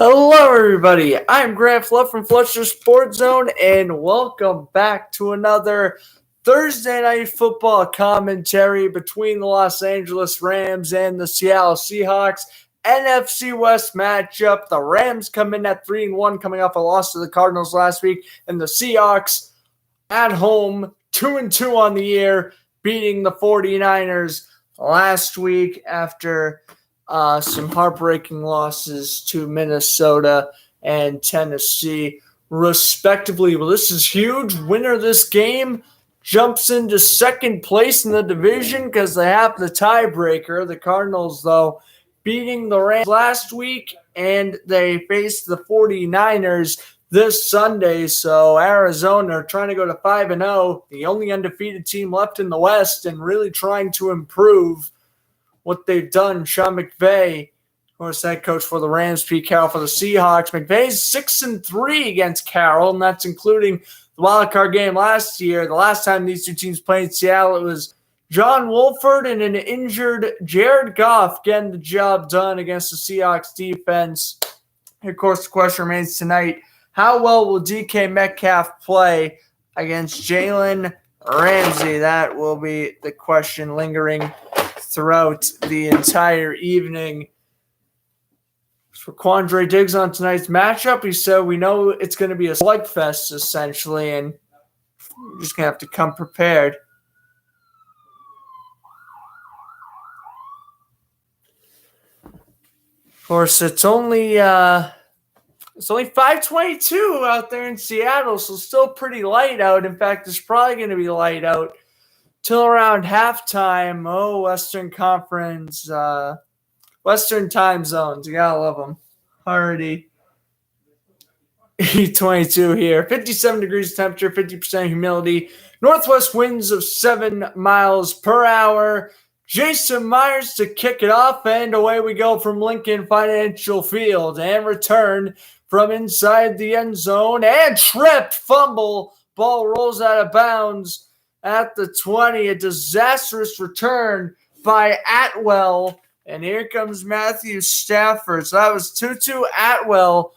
Hello, everybody. I'm Grant Fluff from Fletcher Sports Zone, and welcome back to another Thursday Night Football commentary between the Los Angeles Rams and the Seattle Seahawks. NFC West matchup. The Rams come in at 3-1, coming off a loss to the Cardinals last week, and the Seahawks at home, 2-2 on the year, beating the 49ers last week after some heartbreaking losses to Minnesota and Tennessee, respectively. Well, this is huge. Winner of this game jumps into second place in the division because they have the tiebreaker. The Cardinals, though, beating the Rams last week, and they face the 49ers this Sunday. So Arizona are trying to go to 5-0, the only undefeated team left in the West, and really trying to improve what they've done. Sean McVay, of course, head coach for the Rams, Pete Carroll for the Seahawks. McVay's 6-3 against Carroll, and that's including the wildcard game last year. The last time these two teams played in Seattle, it was John Wolford and an injured Jared Goff getting the job done against the Seahawks defense. Of course, the question remains tonight, how well will DK Metcalf play against Jalen Ramsey? That will be the question lingering throughout the entire evening. For Quandre Diggs on tonight's matchup, he said, we know it's going to be a slugfest, essentially, and we're just going to have to come prepared. Of course, it's only 5:22 out there in Seattle, so still pretty light out. In fact, it's probably going to be light out till around halftime. Oh, Western Conference, Western time zones. You gotta love them. Already 22 here. 57 degrees temperature, 50% humidity. Northwest winds of 7 miles per hour. Jason Myers to kick it off, and away we go from Lincoln Financial Field. And return from inside the end zone. And tripped, fumble. Ball rolls out of bounds at the 20, a disastrous return by Atwell. And here comes Matthew Stafford. So that was Tutu Atwell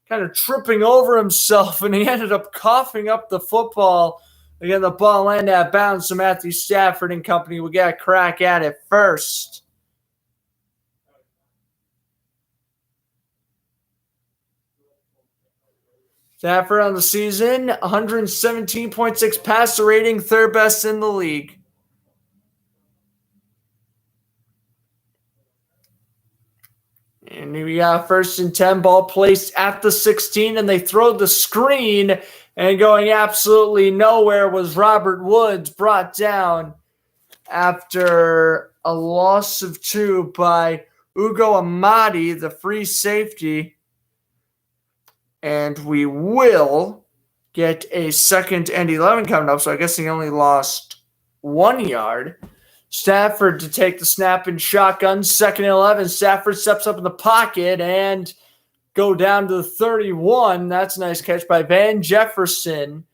kind of tripping over himself, and he ended up coughing up the football. Again, the ball landed out of bounds, so Matthew Stafford and company will get a crack at it first. Stafford on the season, 117.6 passer rating, third best in the league. And we got first and 10, ball placed at the 16, and they throw the screen, and going absolutely nowhere was Robert Woods, brought down after a loss of 2 by Ugo Amadi, the free safety. And we will get a second and 11 coming up, so I guess he only lost 1 yard. Stafford to take the snap and shotgun, second and 11. Stafford steps up in the pocket and go down to the 31. That's a nice catch by Van Jefferson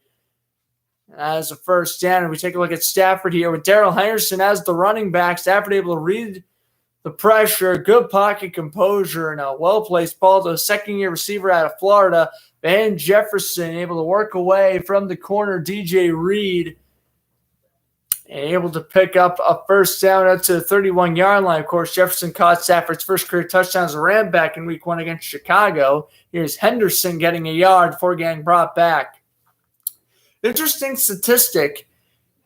as a first down. And we take a look at Stafford here with Darrell Henderson as the running back. Stafford able to read the pressure, good pocket composure, and a well-placed ball to a second-year receiver out of Florida. Van Jefferson able to work away from the corner, DJ Reed, and able to pick up a first down up to the 31-yard line. Of course, Jefferson caught Stafford's first career touchdown as a Ram back in Week 1 against Chicago. Here's Henderson getting a yard before getting brought back. Interesting statistic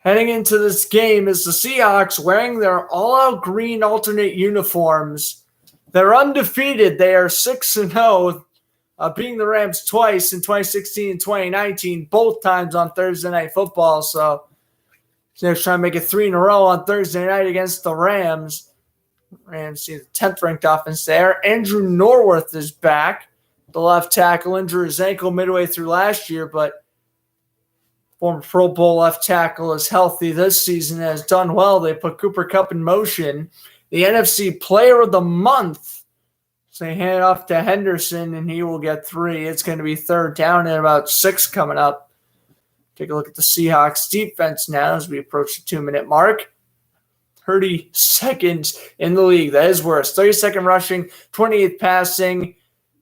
heading into this game is the Seahawks wearing their all-out green alternate uniforms. They're undefeated. They are 6-0, beating the Rams twice in 2016 and 2019, both times on Thursday Night Football. So they're trying to make it 3 in a row on Thursday night against the Rams. Rams see the 10th ranked offense there. Andrew Norworth is back. The left tackle injured his ankle midway through last year, but former Pro Bowl left tackle is healthy this season, has done well. They put Cooper Kupp in motion. The NFC Player of the Month. So they hand it off to Henderson, and he will get 3. It's going to be third down and about 6 coming up. Take a look at the Seahawks defense now as we approach the 2-minute mark. 32nd in the league. That is worse. 32nd rushing, 28th passing.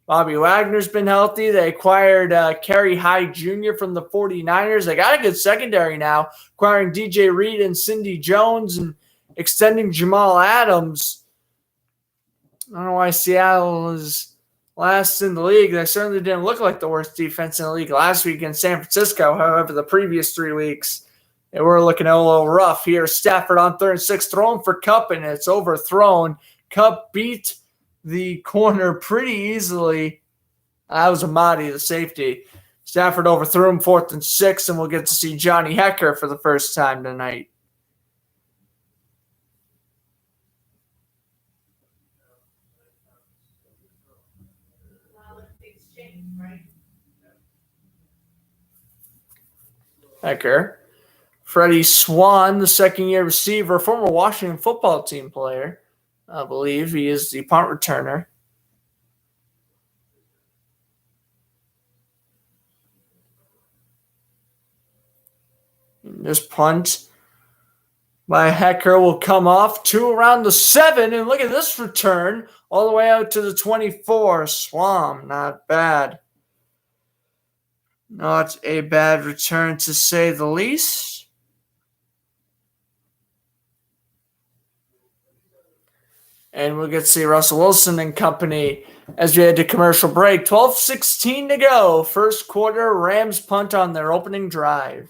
Bobby Wagner's been healthy. They acquired Kerry Hyde Jr. from the 49ers. They got a good secondary now, acquiring DJ Reed and Cindy Jones and extending Jamal Adams. I don't know why Seattle is last in the league. They certainly didn't look like the worst defense in the league last week in San Francisco. However, the previous 3 weeks, they were looking a little rough here. Stafford on 3rd and 6, thrown for Kupp, and it's overthrown. Kupp beat the corner pretty easily. That was Amadi, the safety. Stafford overthrew him 4th and 6, and we'll get to see Johnny Hekker for the first time tonight. Hekker. Freddie Swan, the second-year receiver, former Washington football team player. I believe he is the punt returner. This punt by Hekker will come off to around the 7. And look at this return all the way out to the 24. Swam, not bad. Not a bad return to say the least. And we'll get to see Russell Wilson and company as we head to commercial break. 12:16 to go. First quarter, Rams punt on their opening drive.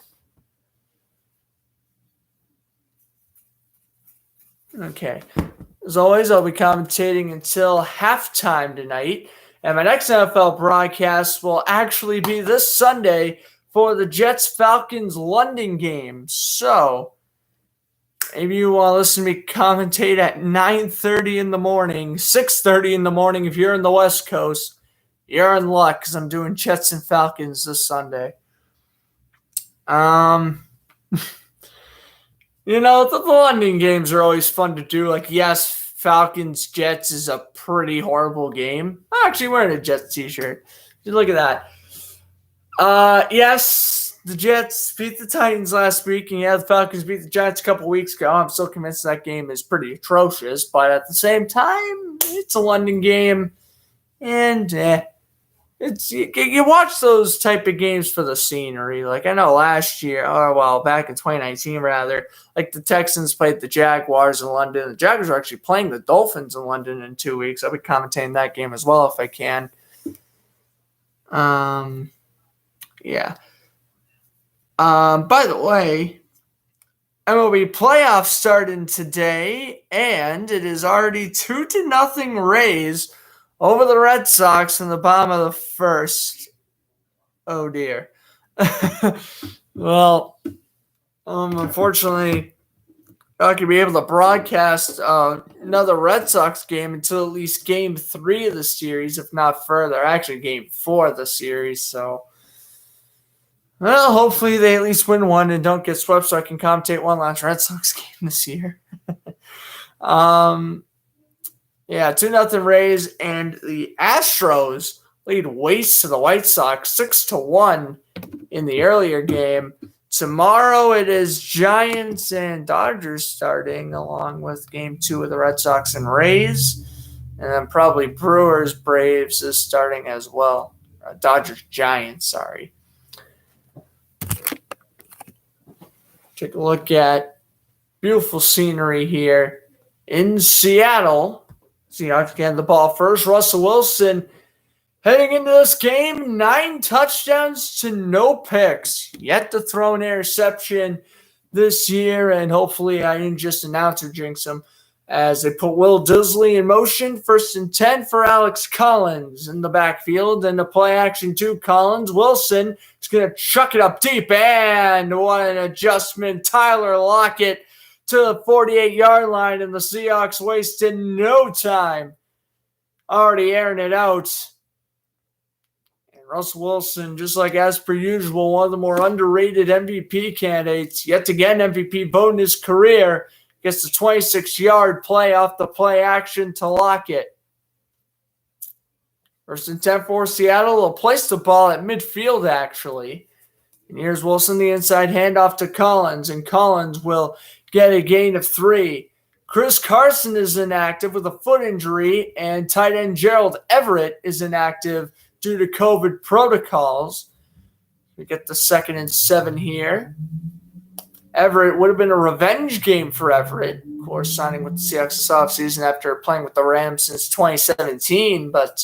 Okay. As always, I'll be commentating until halftime tonight. And my next NFL broadcast will actually be this Sunday for the Jets-Falcons London game. So maybe you want to listen to me commentate at 9:30 in the morning, 6:30 in the morning if you're in the West Coast. You're in luck because I'm doing Jets and Falcons this Sunday. The London games are always fun to do. Like, yes, Falcons-Jets is a pretty horrible game. I'm actually wearing a Jets t-shirt. Just look at that. Yes, the Jets beat the Titans last week, and the Falcons beat the Giants a couple weeks ago. I'm still convinced that game is pretty atrocious, but at the same time, it's a London game, and you watch those type of games for the scenery. Like, I know last year, back in 2019 rather, like the Texans played the Jaguars in London. The Jaguars are actually playing the Dolphins in London in 2 weeks. I'll be commentating that game as well if I can. By the way, MLB playoffs starting today, and it is already 2-0 Rays over the Red Sox in the bottom of the first. Oh, dear. Well, unfortunately, I'm not going to be able to broadcast another Red Sox game until at least Game 3 of the series, if not further. Actually, Game 4 of the series. So, well, hopefully they at least win one and don't get swept so I can commentate one last Red Sox game this year. 2-0 Rays, and the Astros lead waste to the White Sox 6-1 in the earlier game. Tomorrow it is Giants and Dodgers starting, along with Game 2 of the Red Sox and Rays. And then probably Brewers-Braves is starting as well. Dodgers-Giants, sorry. Take a look at beautiful scenery here in Seattle. Seahawks getting the ball first. Russell Wilson heading into this game, 9 touchdowns to no picks. Yet to throw an interception this year, and hopefully I didn't just announce or jinx him as they put Will Disley in motion. 1st and 10 for Alex Collins in the backfield, and the play action to Collins. Wilson is going to chuck it up deep, and what an adjustment. Tyler Lockett to the 48-yard line, and the Seahawks wasted no time already airing it out. And Russell Wilson, just like as per usual, one of the more underrated MVP candidates, yet again MVP vote in his career, gets the 26-yard play off the play action to Lockett. 1st and 10 for Seattle. They'll place the ball at midfield, actually. And here's Wilson, the inside handoff to Collins, and Collins will get a gain of 3. Chris Carson is inactive with a foot injury, and tight end Gerald Everett is inactive due to COVID protocols. We get the 2nd and 7 here. Everett would have been a revenge game for Everett, of course, signing with the Seahawks this offseason after playing with the Rams since 2017. But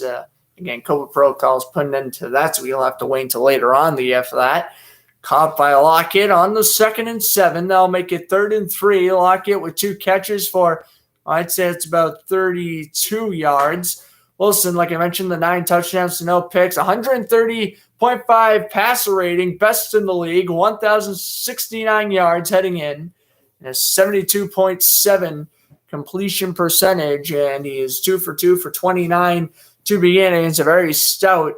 again, COVID protocols put an end to that, so we'll have to wait until later on the year for that. Caught by Lockett on the 2nd and 7. They'll make it 3rd and 3. Lockett with 2 catches for, I'd say it's about 32 yards. Wilson, like I mentioned, the 9 touchdowns to no picks, 130.5 passer rating, best in the league, 1,069 yards heading in, and a 72.7 completion percentage, and he is 2 for 2 for 29 to begin against a very stout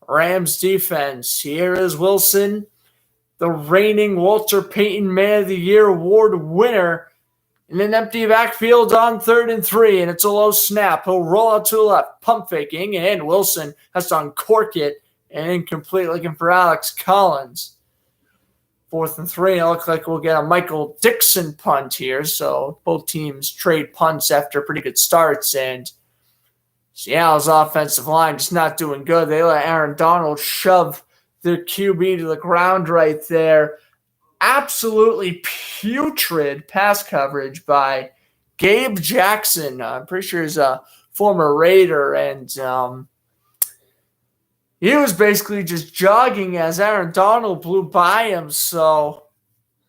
Rams defense. Here is Wilson, the reigning Walter Payton Man of the Year award winner, in an empty backfield on 3rd and 3, and it's a low snap. He'll roll out to the left, pump faking, and Wilson has to uncork it, and incomplete looking for Alex Collins. 4th and 3, it looks like we'll get a Michael Dixon punt here, so both teams trade punts after pretty good starts, and Seattle's offensive line just not doing good. They let Aaron Donald shove their QB to the ground right there. Absolutely putrid pass coverage by Gabe Jackson. I'm pretty sure he's a former Raider, and he was basically just jogging as Aaron Donald blew by him, so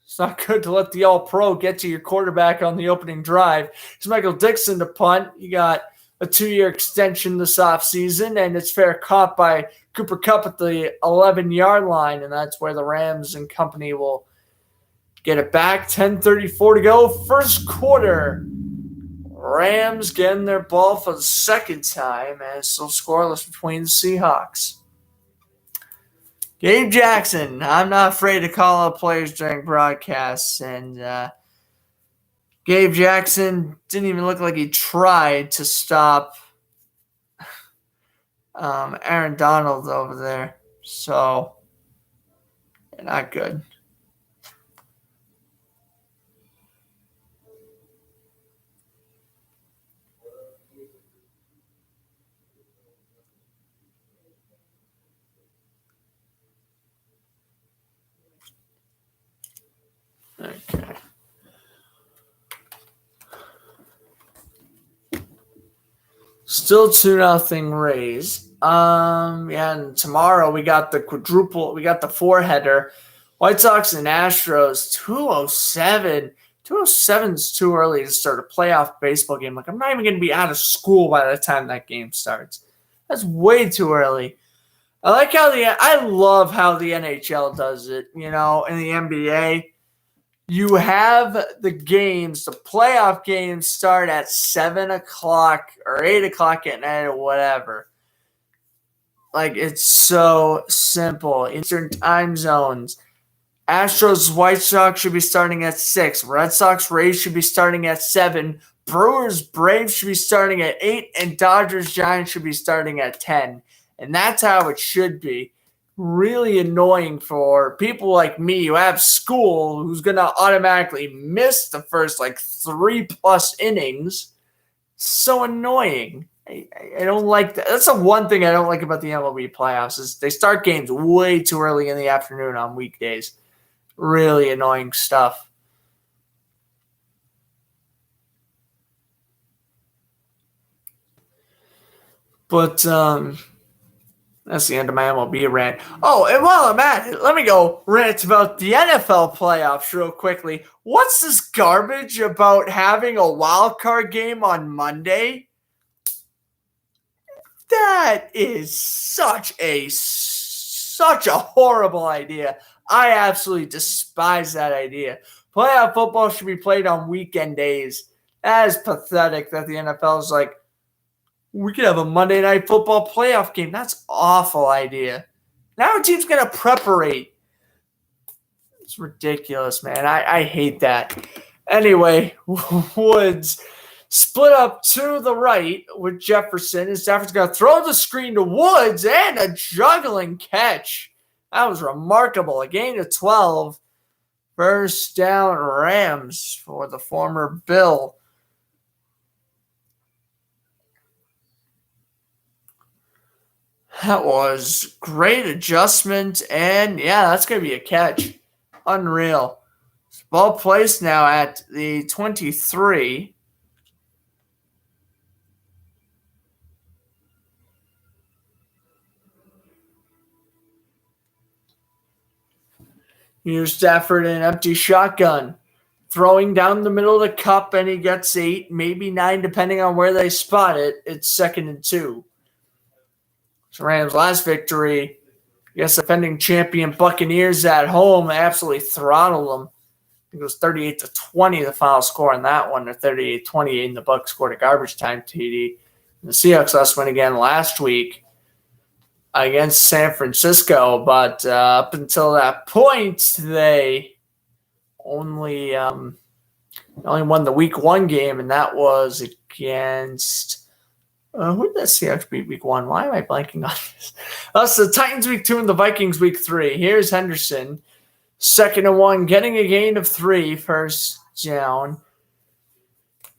it's not good to let the All-Pro get to your quarterback on the opening drive. It's Michael Dixon to punt. You got a 2-year extension this offseason, and it's fair caught by Cooper Kupp at the 11-yard line, and that's where the Rams and company will get it back. 10:34 to go. First quarter. Rams getting their ball for the 2nd time, and it's still scoreless between the Seahawks. Gabe Jackson. I'm not afraid to call out players during broadcasts, and Gabe Jackson didn't even look like he tried to stop Aaron Donald over there. So, not good. Okay. Still 2-0 Rays. And tomorrow we got the the 4-header. White Sox and Astros, 2:07. 2:07 is too early to start a playoff baseball game. Like, I'm not even going to be out of school by the time that game starts. That's way too early. I love how the NHL does it, in the NBA. You have the games, the playoff games start at 7 o'clock or 8 o'clock at night or whatever. Like, it's so simple. Eastern time zones. Astros, White Sox should be starting at 6. Red Sox, Rays should be starting at 7. Brewers, Braves should be starting at 8. And Dodgers, Giants should be starting at 10. And that's how it should be. Really annoying for people like me who have school, who's going to automatically miss the first 3+ innings. So annoying. I don't like that. That's the one thing I don't like about the MLB playoffs is they start games way too early in the afternoon on weekdays. Really annoying stuff. But that's the end of my MLB rant. Oh, and while I'm at it, let me go rant about the NFL playoffs real quickly. What's this garbage about having a wild card game on Monday? That is such a horrible idea. I absolutely despise that idea. Playoff football should be played on weekend days. That is pathetic that the NFL is like, we could have a Monday Night Football playoff game. That's an awful idea. Now a team's going to preparate. It's ridiculous, man. I hate that. Anyway, Woods split up to the right with Jefferson. And Stafford's going to throw the screen to Woods and a juggling catch. That was remarkable. A gain of 12. First down Rams for the former Bill. That was great adjustment, and yeah, that's going to be a catch. Unreal. Ball placed now at the 23. Here's Stafford in an empty shotgun. Throwing down the middle of the cup, and he gets 8, maybe 9, depending on where they spot it. It's 2nd and 2. So Rams' last victory, yes, defending champion Buccaneers at home absolutely throttled them. It was 38-20 the final score on that one, or 38-28, and the Bucs scored a garbage time TD. And the Seahawks lost one again last week against San Francisco, but up until that point, they only won the Week 1 game, and that was against who did the Seahawks beat Week 1? Why am I blanking on this? That's the Titans Week 2 and the Vikings Week 3. Here's Henderson. 2nd and 1, getting a gain of 3, first down.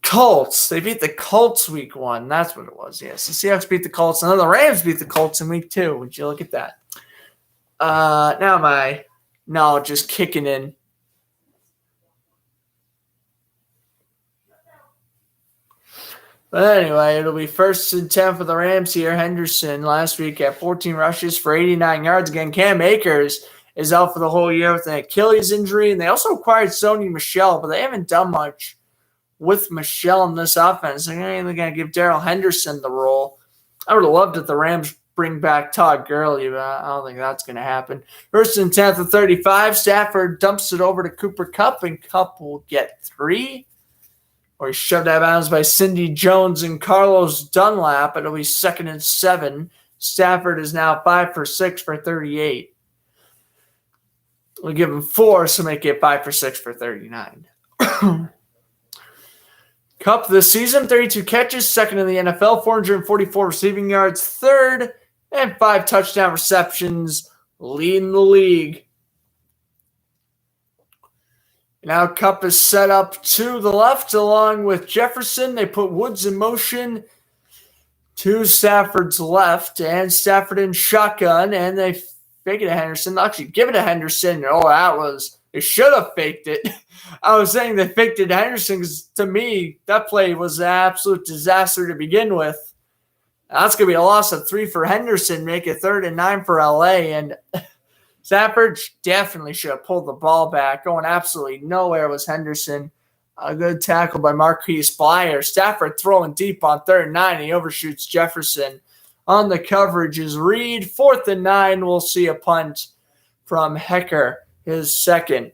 Colts. They beat the Colts Week 1. That's what it was. Yes, the Seahawks beat the Colts, and then the Rams beat the Colts in Week 2. Would you look at that? Now my knowledge is kicking in. But anyway, it'll be 1st and 10 for the Rams here. Henderson last week had 14 rushes for 89 yards. Again, Cam Akers is out for the whole year with an Achilles injury. And they also acquired Sony Michel, but they haven't done much with Michel in this offense. They're going to give Darrell Henderson the role. I would have loved if the Rams bring back Todd Gurley, but I don't think that's going to happen. 1st and 10 at 35. Stafford dumps it over to Cooper Kupp, and Kupp will get 3. Or he's shoved out of bounds by Cindy Jones and Carlos Dunlap. It'll be 2nd and 7. Stafford is now 5 for 6 for 38. We'll give him 4, so make it 5 for 6 for 39. Kupp this season, 32 catches, 2nd in the NFL, 444 receiving yards, 3rd, and 5 touchdown receptions, leading the league. Now Kupp is set up to the left along with Jefferson. They put Woods in motion to Stafford's left, and Stafford in shotgun, and they fake it to Henderson. They'll actually give it to Henderson. Oh, they should have faked it. I was saying they faked it to Henderson because to me, that play was an absolute disaster to begin with. That's going to be a loss of 3 for Henderson, make it 3rd and 9 for LA, and Stafford definitely should have pulled the ball back. Going absolutely nowhere was Henderson. A good tackle by Marquise Blyer. Stafford throwing deep on 3rd and 9. He overshoots Jefferson. On the coverage is Reed. 4th and 9. We'll see a punt from Hecker, his 2nd.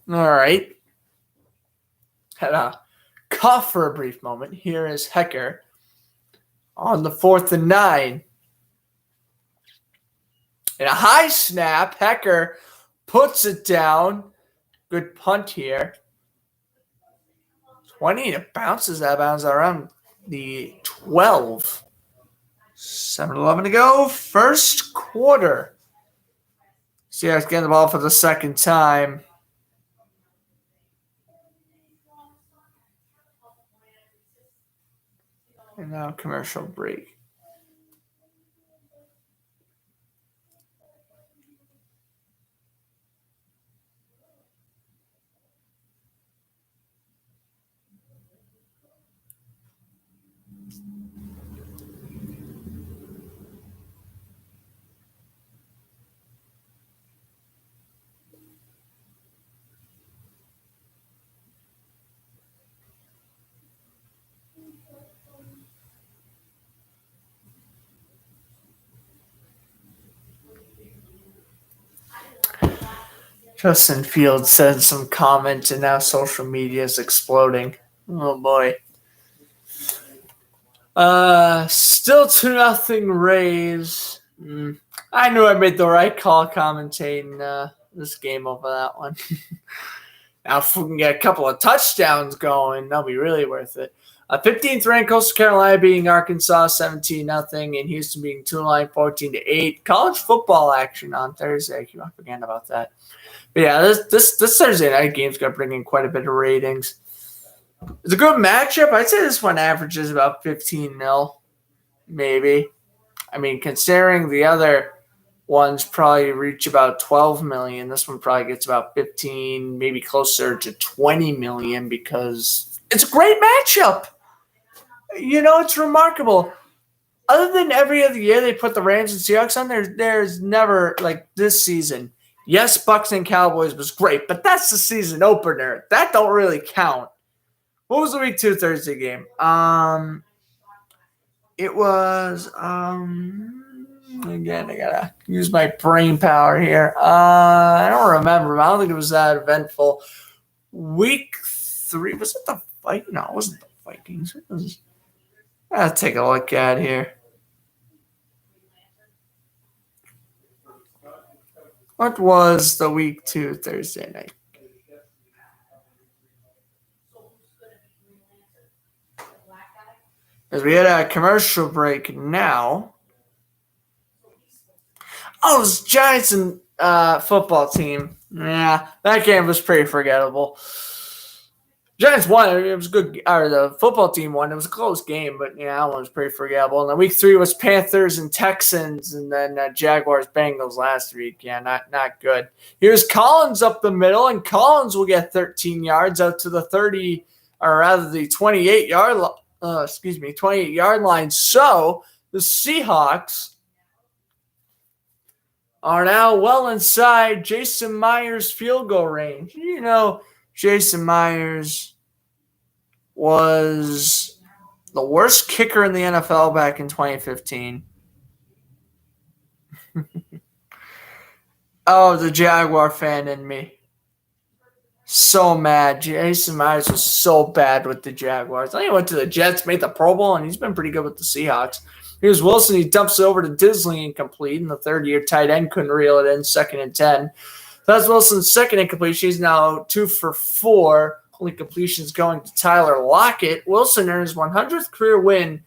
All right. Had a cough for a brief moment. Here is Hecker on the 4th and 9. And a high snap. Hecker puts it down. Good punt here. 20, and it bounces out of bounds around the 12. 7-11 to go. First quarter. Seahawks getting the ball for the 2nd time. And now commercial break. Justin Fields said some comment, and now social media is exploding. Oh, boy. Still 2-0 Rays. I knew I made the right call commentating this game over that one. Now, if we can get a couple of touchdowns going, that'll be really worth it. 15th ranked Coastal Carolina beating Arkansas 17-0, and Houston beating Tulane 14-8. College football action on Thursday. I keep on forgetting about that. But yeah, this Thursday night game's going to bring in quite a bit of ratings. It's a good matchup. I'd say this one averages about 15-0, maybe. I mean, considering the other ones probably reach about 12 million, this one probably gets about 15, maybe closer to 20 million because it's a great matchup. It's remarkable. Other than every other year they put the Rams and Seahawks on, there's never, like this season. Yes, Bucs and Cowboys was great, but that's the season opener. That don't really count. What was the week 2 Thursday game? It was, again, I gotta use my brain power here. I don't remember. I don't think it was that eventful. Week 3, was it the Vikings? No, it wasn't the Vikings. I'll take a look at here. What was the week 2 Thursday night? As we had a commercial break now. Oh, it was Giants and football team. Yeah, that game was pretty forgettable. Giants won. It was good. Or the football team won. It was a close game, but yeah, that one was pretty forgettable. And then week 3 was Panthers and Texans, and then Jaguars Bengals last week. Yeah, not good. Here's Collins up the middle, and Collins will get 13 yards out to the 30, or rather the 28-yard 28-yard line. So the Seahawks are now well inside Jason Myers' field goal range. Jason Myers was the worst kicker in the NFL back in 2015. Oh, the Jaguar fan in me. So mad. Jason Myers was so bad with the Jaguars. Then he went to the Jets, made the Pro Bowl, and he's been pretty good with the Seahawks. Here's Wilson. He dumps it over to Disley incomplete, and the third-year tight end couldn't reel it in, 2nd and 10. That's Wilson's second incompletion. He's now 2 for 4. Only completions going to Tyler Lockett. Wilson earned his 100th career win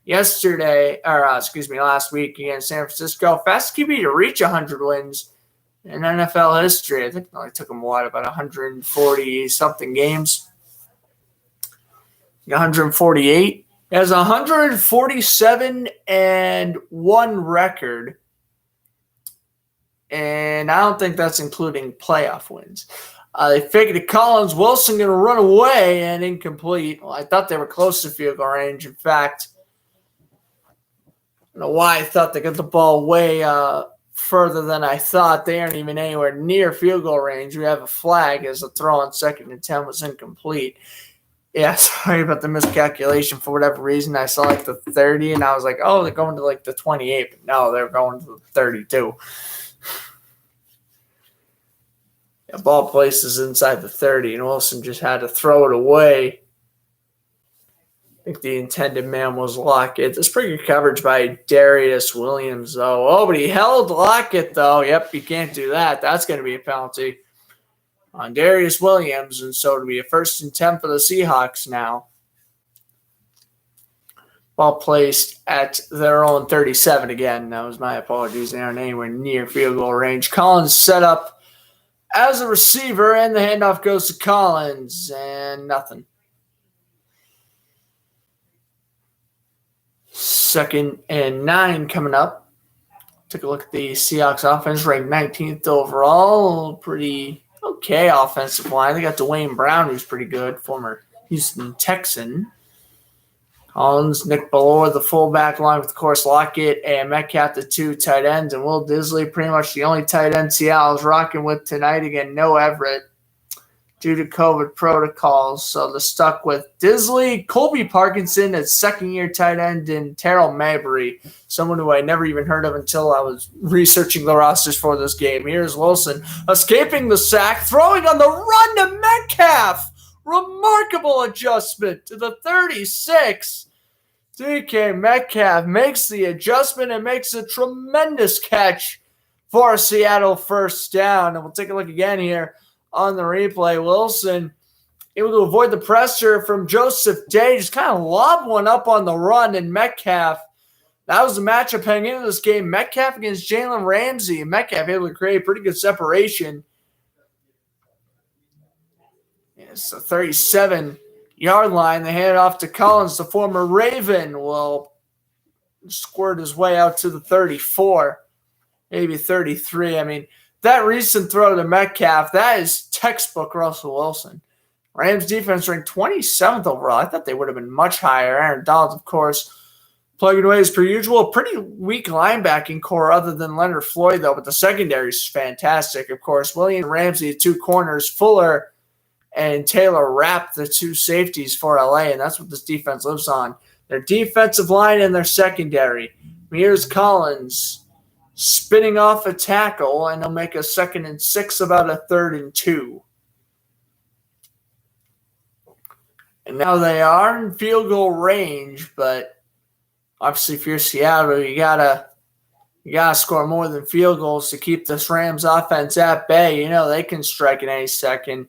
last week against San Francisco. Fastest QB to reach 100 wins in NFL history. I think it only took him about 140-something games. 148. He has 147-1 record. And I don't think that's including playoff wins. They figured to Collins. Wilson going to run away and incomplete. Well, I thought they were close to field goal range. In fact, I don't know why I thought they got the ball way further than I thought. They aren't even anywhere near field goal range. We have a flag as the throw on 2nd and 10 was incomplete. Yeah, sorry about the miscalculation. For whatever reason, I saw the 30, and I was like, oh, they're going to the 28. But no, they're going to the 32. The ball places inside the 30, and Wilson just had to throw it away. I think the intended man was Lockett. That's pretty good coverage by Darius Williams, though. Oh, but he held Lockett, though. Yep, you can't do that. That's going to be a penalty on Darius Williams, and so it'll be a 1st and 10 for the Seahawks now. Ball placed at their own 37 again. That was my apologies. They aren't anywhere near field goal range. Collins set up as a receiver, and the handoff goes to Collins, and nothing. 2nd and 9 coming up. Take a look at the Seahawks offense, ranked 19th overall. Pretty okay offensive line. They got Dwayne Brown, who's pretty good, former Houston Texan. Collins, Nick Ballore, the fullback, along with, of course, Lockett and Metcalf, the 2 tight ends, and Will Disley, pretty much the only tight end Seattle's rocking with tonight. Again, no Everett due to COVID protocols. So they're stuck with Disley, Colby Parkinson as 2nd-year tight end, and Terrell Mabry, someone who I never even heard of until I was researching the rosters for this game. Here's Wilson escaping the sack, throwing on the run to Metcalf. Remarkable adjustment to the 36. DK Metcalf makes the adjustment and makes a tremendous catch for a Seattle 1st down. And we'll take a look again here on the replay. Wilson able to avoid the pressure from Joseph Day, just kind of lobbed one up on the run, and Metcalf. That was the matchup heading into this game. Metcalf against Jalen Ramsey. Metcalf able to create pretty good separation. It's the 37-yard line. They hand it off to Collins, the former Raven. Will squirt his way out to the 34, maybe 33. I mean, that recent throw to Metcalf, that is textbook Russell Wilson. Rams defense ranked 27th overall. I thought they would have been much higher. Aaron Donald, of course, plugging away as per usual. Pretty weak linebacking core other than Leonard Floyd, though, but the secondary is fantastic, of course. Williams and Ramsey, the two corners. Fuller and Taylor Rapp, the two safeties for LA, and that's what this defense lives on. Their defensive line and their secondary. Here's Collins spinning off a tackle, and he'll make a 2nd and 6, about a 3rd and 2. And now they are in field goal range, but obviously, if you're Seattle, you gotta score more than field goals to keep this Rams offense at bay. You know they can strike in any second.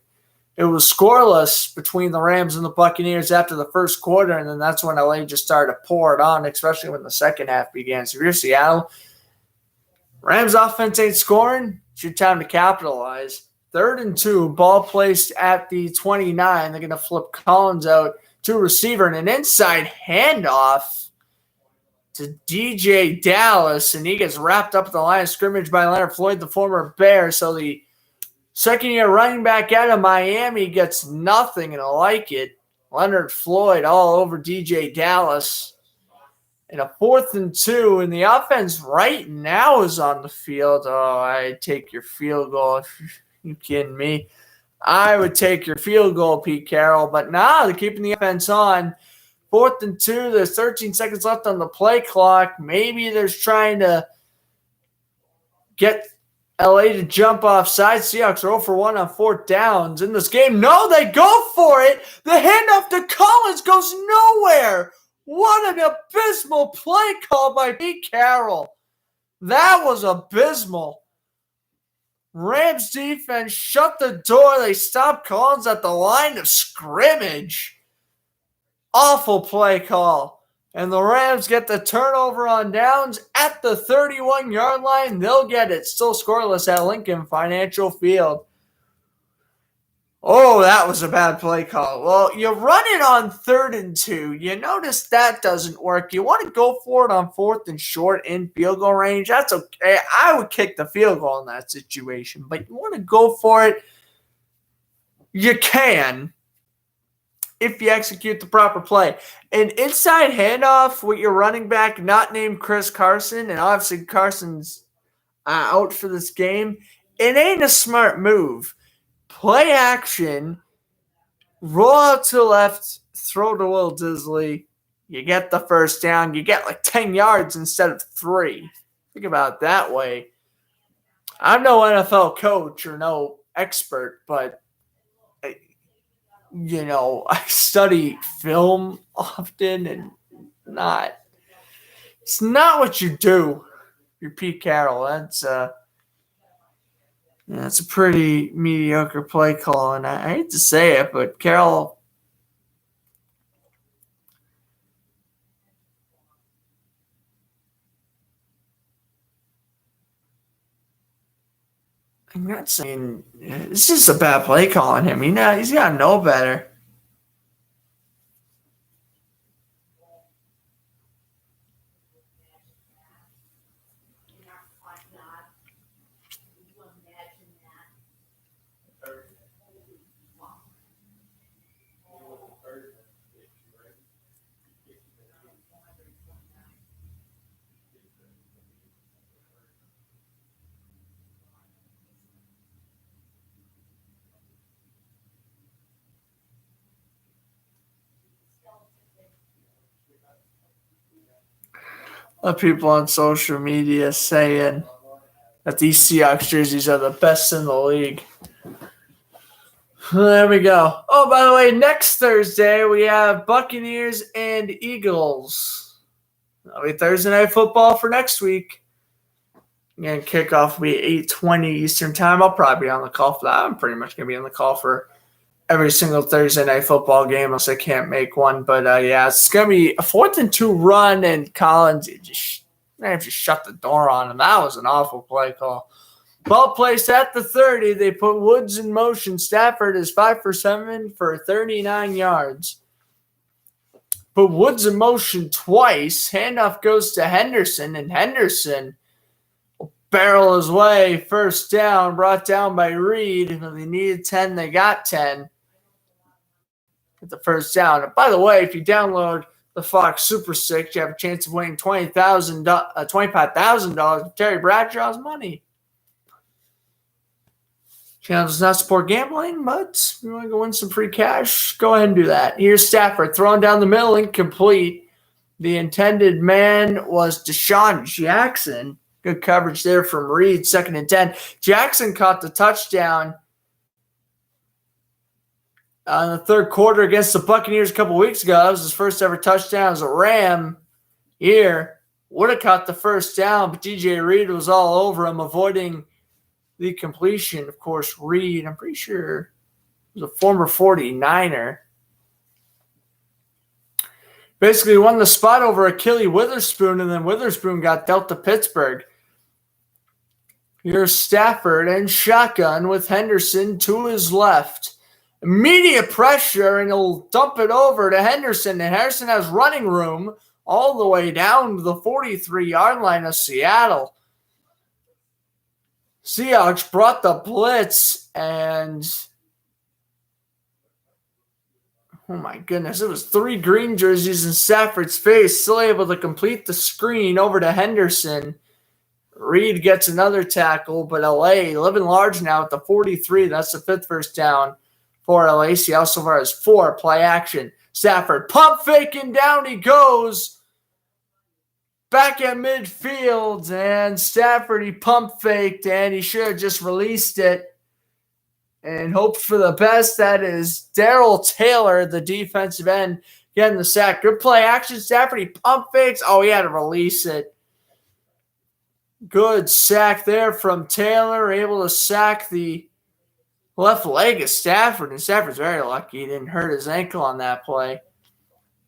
It was scoreless between the Rams and the Buccaneers after the first quarter, and then that's when LA just started to pour it on, especially when the second half began. So if you're Seattle, Rams offense ain't scoring, it's your time to capitalize. 3rd and 2, ball placed at the 29. They're going to flip Collins out to receiver and an inside handoff to DJ Dallas, and he gets wrapped up at the line of scrimmage by Leonard Floyd, the former Bear. So the second-year running back out of Miami gets nothing, and I like it. Leonard Floyd all over DJ Dallas. And a 4th and 2, and the offense right now is on the field. Oh, I'd take your field goal. If you kidding me? I would take your field goal, Pete Carroll. But nah, they're keeping the offense on. 4th and 2, there's 13 seconds left on the play clock. Maybe they're trying to get LA to jump off side. Seahawks are 0 for 1 on 4th downs in this game. No, they go for it. The handoff to Collins goes nowhere. What an abysmal play call by Pete Carroll. That was abysmal. Rams defense shut the door. They stopped Collins at the line of scrimmage. Awful play call. And the Rams get the turnover on downs at the 31-yard line. They'll get it. Still scoreless at Lincoln Financial Field. Oh, that was a bad play call. Well, you run it on 3rd and 2. You notice that doesn't work. You want to go for it on 4th and short in field goal range. That's okay. I would kick the field goal in that situation. But you want to go for it, you can, if you execute the proper play. An inside handoff with your running back not named Chris Carson, and obviously Carson's out for this game, it ain't a smart move. Play action, roll out to the left, throw to Will Disley. You get the first down. You get like 10 yards instead of 3. Think about it that way. I'm no NFL coach or no expert, but, you know, I study film often and it's not what you do. You're Pete Carroll. That's a pretty mediocre play call, and I hate to say it, but Carroll, I'm not saying it's just a bad play call on him. He's got to know better. People on social media saying that these Seahawks jerseys are the best in the league. There we go. Oh, by the way, next Thursday we have Buccaneers and Eagles. That'll be Thursday Night Football for next week. And kickoff will be 8:20 Eastern Time. I'll probably be on the call for that. I'm pretty much going to be on the call for every single Thursday night football game unless I can't make one. But, yeah, it's going to be a 4th-and-2 run, and Collins they have to shut the door on him. That was an awful play call. Ball placed at the 30. They put Woods in motion. Stafford is 5 for 7 for 39 yards. Put Woods in motion twice. Handoff goes to Henderson, and Henderson will barrel his way. First down, brought down by Reed. They needed 10. They got 10. At the first down. And by the way, if you download the Fox Super 6, you have a chance of winning $25,000 of Terry Bradshaw's money. Channel does not support gambling, but if you want to go win some free cash, go ahead and do that. Here's Stafford throwing down the middle, incomplete. The intended man was Deshaun Jackson. Good coverage there from Reed, 2nd and 10. Jackson caught the touchdown in the third quarter against the Buccaneers a couple weeks ago. That was his first ever touchdown as a Ram here. Would have caught the first down, but DJ Reed was all over him, avoiding the completion. Of course, Reed, I'm pretty sure, was a former 49er. Basically won the spot over Achille Witherspoon, and then Witherspoon got dealt to Pittsburgh. Here's Stafford and shotgun with Henderson to his left. Immediate pressure, and he'll dump it over to Henderson, and Henderson has running room all the way down to the 43-yard line of Seattle. Seahawks brought the blitz, and oh my goodness, it was 3 green jerseys in Stafford's face, still able to complete the screen over to Henderson. Reed gets another tackle, but LA living large now at the 43. That's the 5th first down for LA. Seattle so far has 4. Play action. Stafford pump faking, down he goes. Back at midfield, and Stafford, he pump faked, and he should have just released it and hoped for the best. That is Darrell Taylor, the defensive end, getting the sack. Good play action. Stafford, he pump fakes. Oh, he had to release it. Good sack there from Taylor, able to sack the left leg of Stafford, and Stafford's very lucky he didn't hurt his ankle on that play.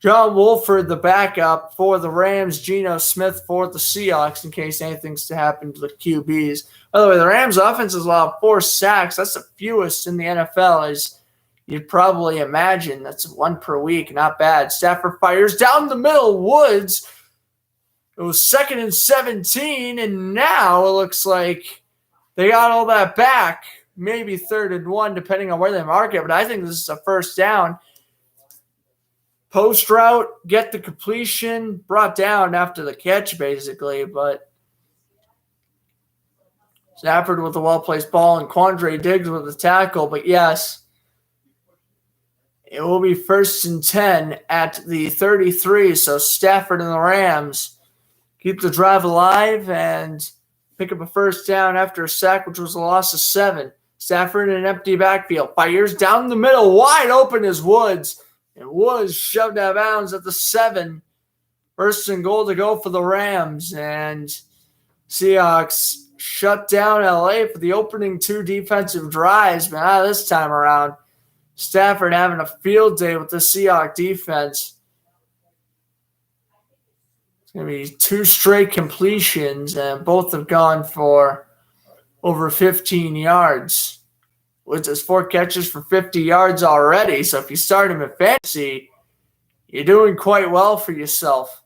John Wolford, the backup for the Rams. Geno Smith for the Seahawks in case anything's to happen to the QBs. By the way, the Rams offense has allowed 4 sacks. That's the fewest in the NFL, as you'd probably imagine. That's 1 per week. Not bad. Stafford fires down the middle. Woods. It was 2nd and 17, and now it looks like they got all that back. Maybe 3rd and 1, depending on where they mark it, but I think this is a first down. Post route, get the completion, brought down after the catch, basically, but Stafford with a well-placed ball and Quandre Diggs with the tackle. But yes, it will be 1st and 10 at the 33. So Stafford and the Rams keep the drive alive and pick up a first down after a sack, which was a loss of 7. Stafford in an empty backfield. Fires down the middle. Wide open is Woods. And Woods shoved out of bounds at the 7. 1st and goal to go for the Rams. And Seahawks shut down LA for the opening 2 defensive drives. But not this time around. Stafford having a field day with the Seahawks defense. It's going to be 2 straight completions, and both have gone for over 15 yards. Woods has 4 catches for 50 yards already. So if you start him in fantasy, you're doing quite well for yourself.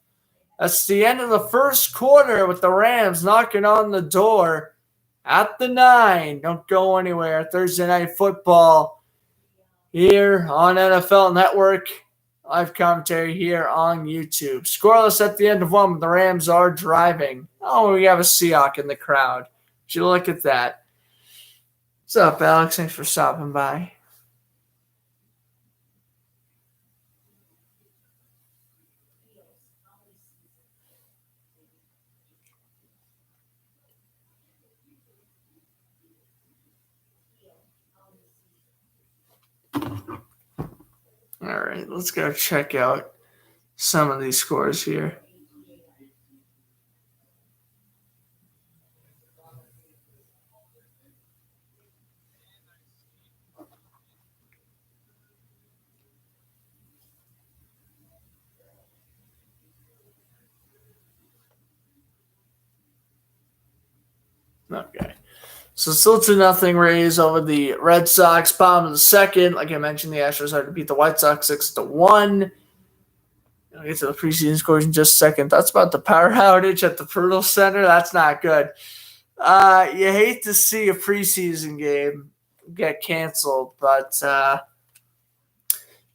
That's the end of the first quarter with the Rams knocking on the door at the 9. Don't go anywhere. Thursday Night Football here on NFL Network. Live commentary here on YouTube. Scoreless at the end of 1, but the Rams are driving. Oh, we have a Seahawk in the crowd. Would you look at that? What's up, Alex? Thanks for stopping by. All right, let's go check out some of these scores here. Okay. So still 2-0 Rays over the Red Sox. Bottom of the second. Like I mentioned, the Astros had to beat the White Sox 6-1. I'll get to the preseason scores in just a second. That's about the power outage at the Prudhoe Center. That's not good. You hate to see a preseason game get canceled, but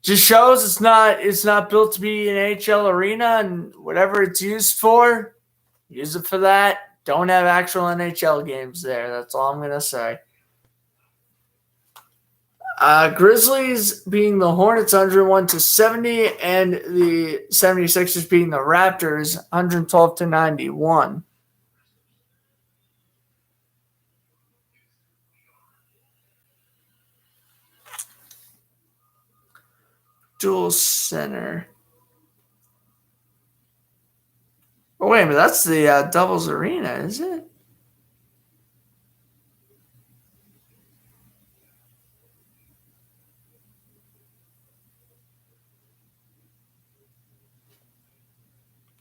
just shows it's not built to be an NHL arena, and whatever it's used for, use it for that. Don't have actual NHL games there. That's all I'm going to say. Grizzlies beating the Hornets 101-70, and the 76ers beating the Raptors 112-91. Dual Center. Oh, wait a minute. That's the Devils Arena, is it?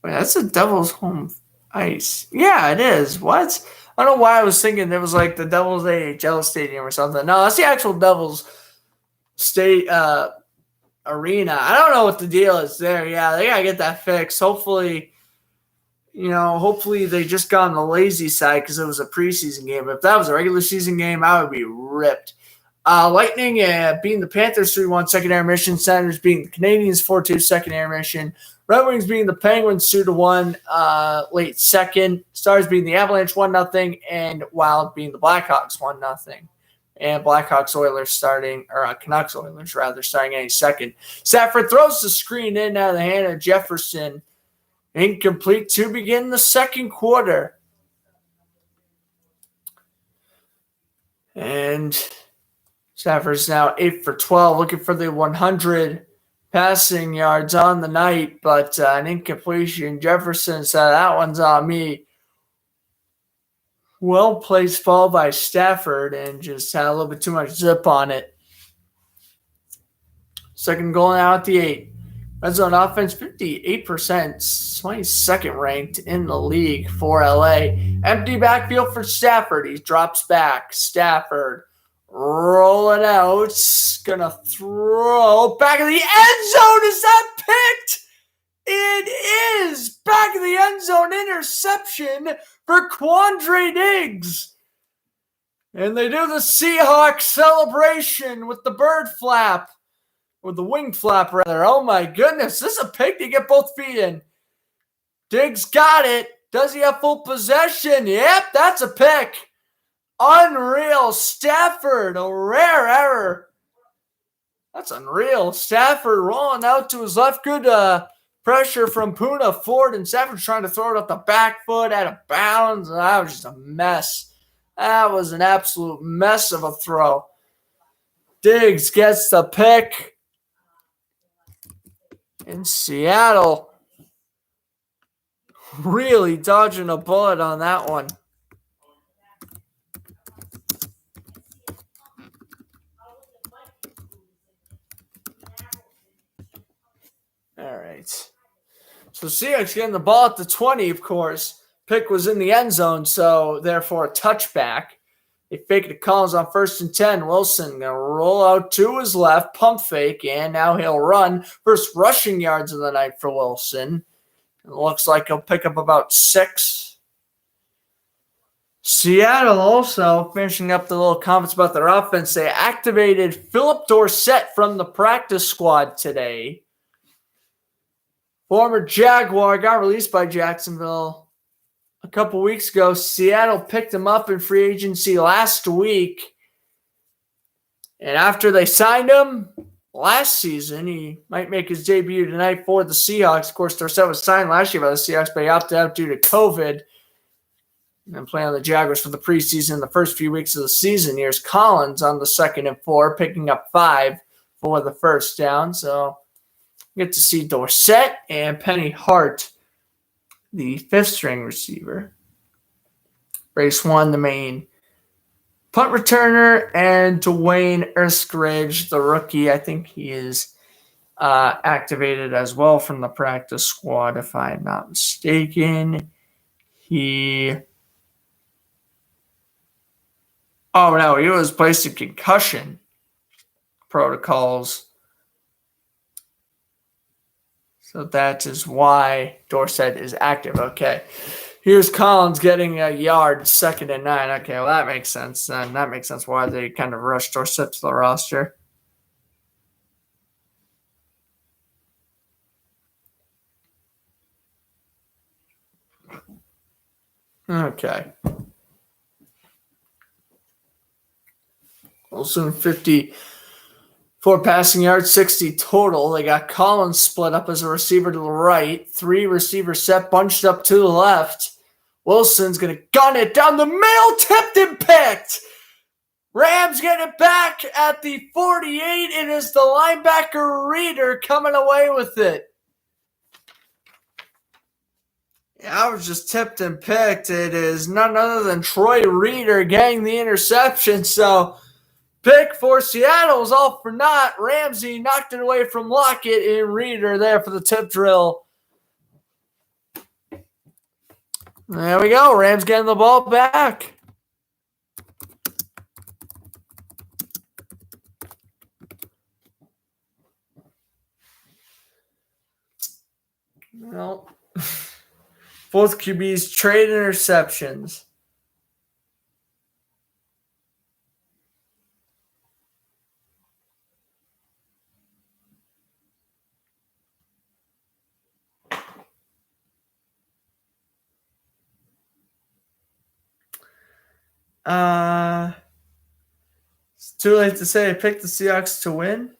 Wait, that's the Devils' home ice. Yeah, it is. What? I don't know why I was thinking it was like the Devils AHL Stadium or something. No, that's the actual Devils State Arena. I don't know what the deal is there. Yeah, they got to get that fixed. Hopefully they just got on the lazy side because it was a preseason game. But if that was a regular season game, I would be ripped. Lightning beating the Panthers 3-1 second intermission. Senators beating the Canadiens 4-2 second intermission. Red Wings beating the Penguins 2-1 late second. Stars beating the Avalanche 1-0. And Wild beating the Blackhawks 1-0. And Blackhawks Oilers Canucks Oilers starting any second. Stafford throws the screen in out of the hand of Jefferson. Incomplete to begin the second quarter. And Stafford's now 8 for 12, looking for the 100 passing yards on the night, but an incompletion. Jefferson said, that one's on me. Well-placed ball by Stafford and just had a little bit too much zip on it. Second goal now at the 8. Red zone offense, 58%, 22nd ranked in the league for LA. Empty backfield for Stafford. He drops back. Stafford rolling out. Gonna throw back of the end zone. Is that picked? It is. Back of the end zone interception for Quandre Diggs. And they do the Seahawks celebration with the bird flap. Or the wing flap, rather. Oh, my goodness. This is a pick to get both feet in. Diggs got it. Does he have full possession? Yep, that's a pick. Unreal. Stafford, a rare error. That's unreal. Stafford rolling out to his left. Good pressure from Puna Ford, and Stafford trying to throw it up the back foot out of bounds. And that was just a mess. That was an absolute mess of a throw. Diggs gets the pick. In Seattle, really dodging a bullet on that one. All right. So Seahawks getting the ball at the 20, of course. Pick was in the end zone, so therefore a touchback. They fake it to Collins on 1st and 10. Wilson going to roll out to his left, pump fake, and now he'll run. First rushing yards of the night for Wilson. It looks like he'll pick up about 6. Seattle also, finishing up the little comments about their offense, they activated Philip Dorsett from the practice squad today. Former Jaguar, got released by Jacksonville a couple weeks ago. Seattle picked him up in free agency last week. And after they signed him last season, he might make his debut tonight for the Seahawks. Of course, Dorsett was signed last year by the Seahawks, but he opted out due to COVID. And playing on the Jaguars for the preseason in the first few weeks of the season. Here's Collins on the 2nd and 4, picking up 5 for the first down. So get to see Dorsett and Penny Hart, the 5th-string receiver. Brace 1, the main punt returner, and Dwayne Erskridge, the rookie. I think he is activated as well from the practice squad, if I'm not mistaken. He Oh, no, he was placed in concussion protocols. So that is why Dorsett is active. Okay. Here's Collins getting a yard, 2nd and 9. Okay, well, that makes sense. And that makes sense why they kind of rushed Dorsett to the roster. Okay. Wilson, 54 passing yards, 60 total. They got Collins split up as a receiver to the right. 3 receivers set, bunched up to the left. Wilson's going to gun it down the middle, tipped and picked. Rams get it back at the 48. It is the linebacker Reeder coming away with it. Yeah, I was just tipped and picked. It is none other than Troy Reeder getting the interception. So, pick for Seattle is all for naught. Ramsey knocked it away from Lockett and Reeder there for the tip drill. There we go. Rams getting the ball back. Well, both QBs trade interceptions. It's too late to say I picked the Seahawks to win.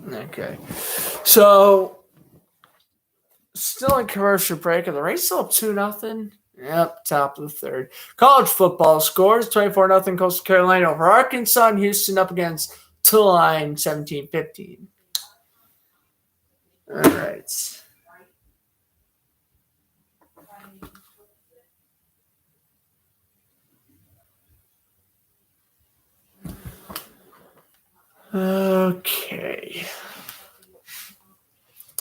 Okay. So, still in commercial break. Are the Rays still up 2-0? Yep, top of the third. College football scores 24-0 Coastal Carolina over Arkansas, and Houston up against Tulane 17-15. All right. Okay.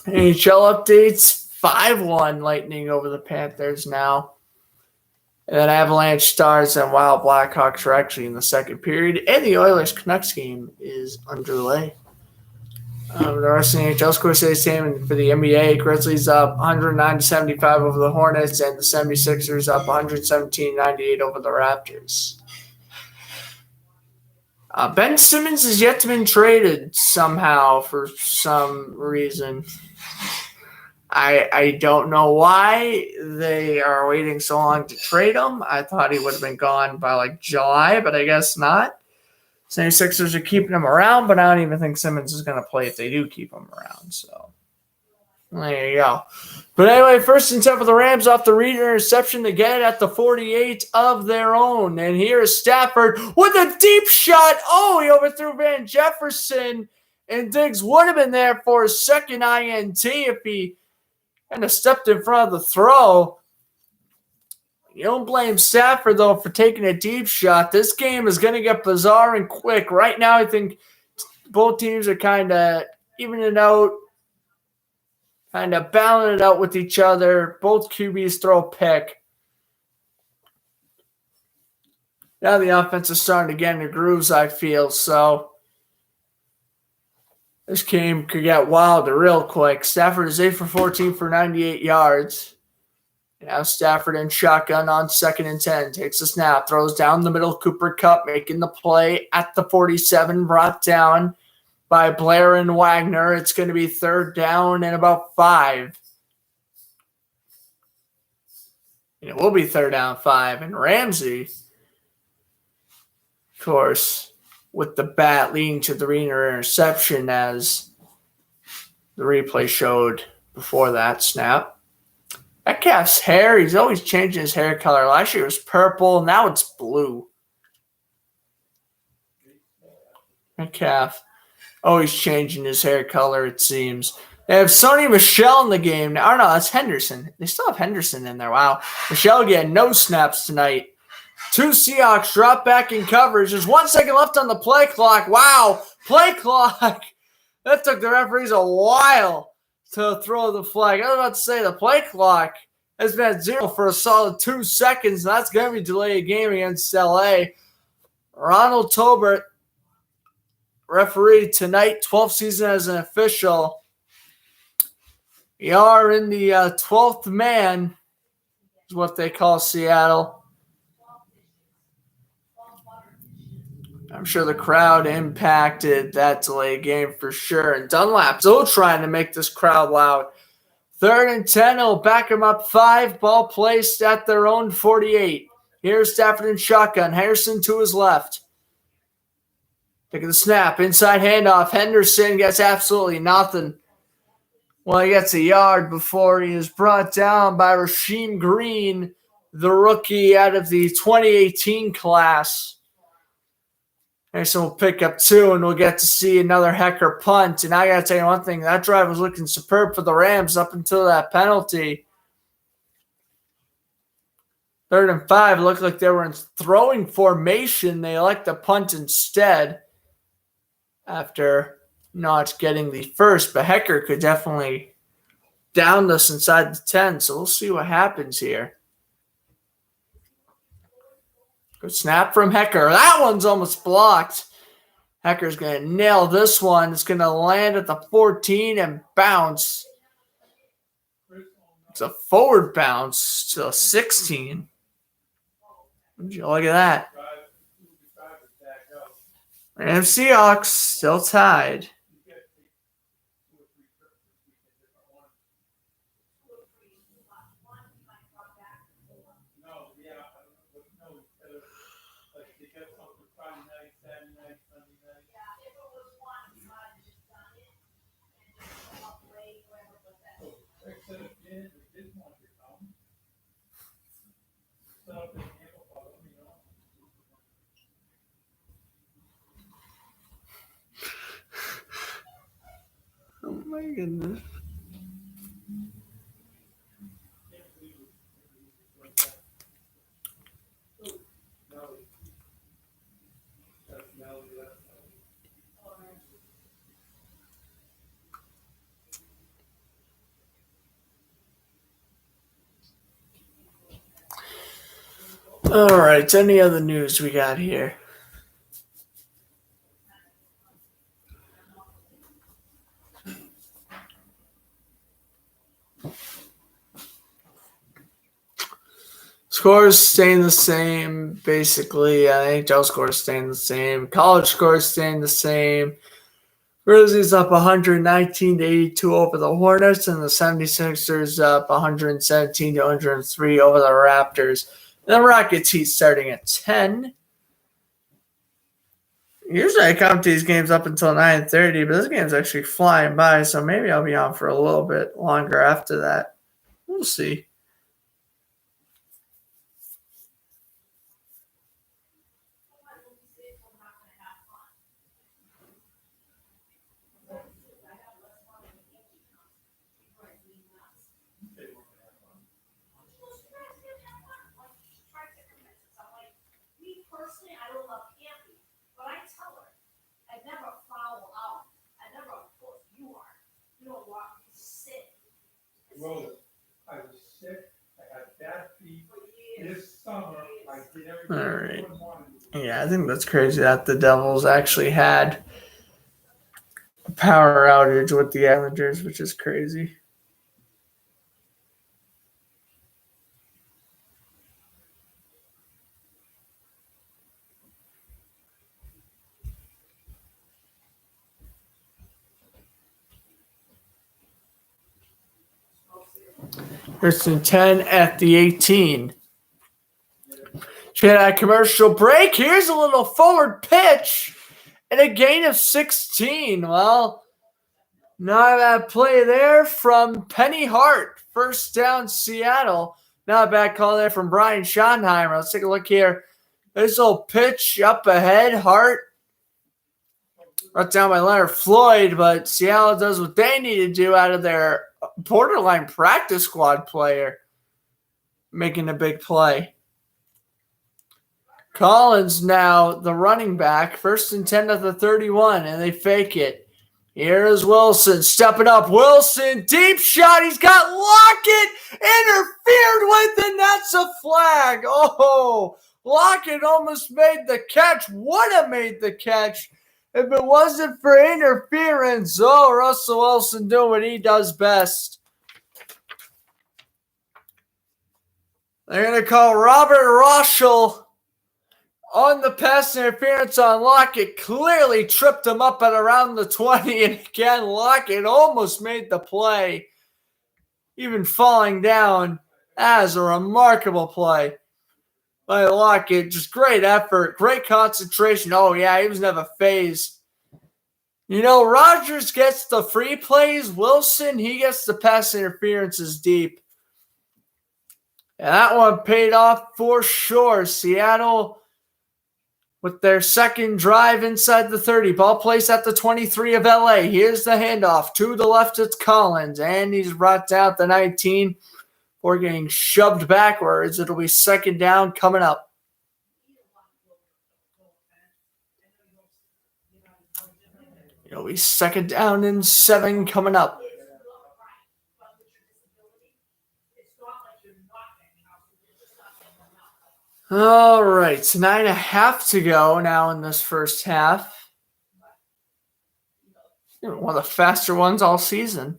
Nhl updates 5-1 Lightning over the Panthers now. And then Avalanche Stars and Wild Blackhawks are actually in the second period. And the Oilers Canucks game is underway. The rest of the NHL score stays the same for the NBA. Grizzlies up 109-75 over the Hornets, and the 76ers up 117-98 over the Raptors. Ben Simmons is yet to be traded somehow for some reason. I don't know why they are waiting so long to trade him. I thought he would have been gone by like July, but I guess not. 76ers are keeping him around, but I don't even think Simmons is going to play if they do keep him around. So there you go. But anyway, 1st and 10 for the Rams off the Reeder interception to get it at the 48 of their own. And here is Stafford with a deep shot. Oh, he overthrew Van Jefferson, and Diggs would have been there for his second INT if he kind of stepped in front of the throw. You don't blame Stafford, though, for taking a deep shot. This game is going to get bizarre and quick. Right now, I think both teams are kind of evening it out, kind of battling it out with each other. Both QBs throw a pick. Now the offense is starting to get into grooves, I feel. So this game could get wild real quick. Stafford is 8 for 14 for 98 yards. Now Stafford in shotgun on 2nd and 10. Takes a snap, throws down the middle. Cooper Kupp making the play at the 47, brought down by Blair and Wagner. It's going to be 3rd down and about 5. And it will be 3rd down 5. And Ramsey, of course, with the bat leading to the Reeder interception, as the replay showed before that snap. Metcalf's hair, he's always changing his hair color. Last year it was purple, now it's blue. Metcalf always changing his hair color, it seems. They have Sony Michel in the game. Oh, no, that's Henderson. They still have Henderson in there. Wow. Michel getting no snaps tonight. 2 Seahawks drop back in coverage. There's 1 second left on the play clock. Wow. Play clock. That took the referees a while to throw the flag. I was about to say the play clock has been at 0 for a solid 2 seconds. That's going to be delayed game against LA. Ronald Tolbert, referee tonight, 12th season as an official. We are in the 12th man, is what they call Seattle. I'm sure the crowd impacted that delayed game for sure. And Dunlap still trying to make this crowd loud. 3rd and 10, he'll back him up 5. Ball placed at their own 48. Here's Stafford in shotgun. Harrison to his left. Taking the snap. Inside handoff. Henderson gets absolutely nothing. Well, he gets a yard before he is brought down by Rasheem Green, the rookie out of the 2018 class. Harrison will pick up 2, and we'll get to see another Hecker punt. And I got to tell you one thing, that drive was looking superb for the Rams up until that penalty. 3rd and 5, it looked like they were in throwing formation. They elect to punt instead after not getting the first. But Hecker could definitely down us inside the 10, so we'll see what happens here. Good snap from Hecker. That one's almost blocked. Hecker's going to nail this one. It's going to land at the 14 and bounce. It's a forward bounce to the 16. Would you look at that? And Seahawks still tied. Oh my goodness. All right, any other news we got here? Scores staying the same, basically. NHL scores staying the same. College scores staying the same. Grizzlies up 119-82 over the Hornets, and the 76ers up 117-103 over the Raptors. And the Rockets Heat starting at 10. Usually I count these games up until 9:30, but this game's actually flying by, so maybe I'll be on for a little bit longer after that. We'll see. Well, I was sick. I had bad feet. This summer, I did everything. All right. Yeah, I think that's crazy that the Devils actually had a power outage with the Islanders, which is crazy. First and 10 at the 18. She had a commercial break. Here's a little forward pitch and a gain of 16. Well, Not a bad play there from Penny Hart. First down, Seattle. Not a bad call there from Brian Schottenheimer. Let's take a look here. This little pitch up ahead. Hart brought down by Leonard Floyd, but Seattle does what they need to do out of their borderline practice squad player, making a big play. Collins now the running back. First and 10 at the 31, and they fake it. Here's Wilson stepping up. Wilson, deep shot. He's got Lockett interfered with, and that's a flag. Oh, Lockett almost made the catch. Would have made the catch if it wasn't for interference. Oh, Russell Wilson doing what he does best. They're going to call Robert Rochel on the pass interference on Lockett. Clearly tripped him up at around the 20. And again, Lockett almost made the play, even falling down. That is a remarkable play by Lockett. Just great effort, great concentration. Oh, yeah, he was never phased. You know, Rodgers gets the free plays. Wilson, he gets the pass interferences deep. And that one paid off for sure. Seattle with their second drive inside the 30. Ball placed at the 23 of LA. Here's the handoff. To the left, it's Collins. And he's brought down the 19. We're getting shoved backwards. It'll be second down coming up. It'll be second down and 7 coming up. All right, 9.5 to go now in this first half. One of the faster ones all season.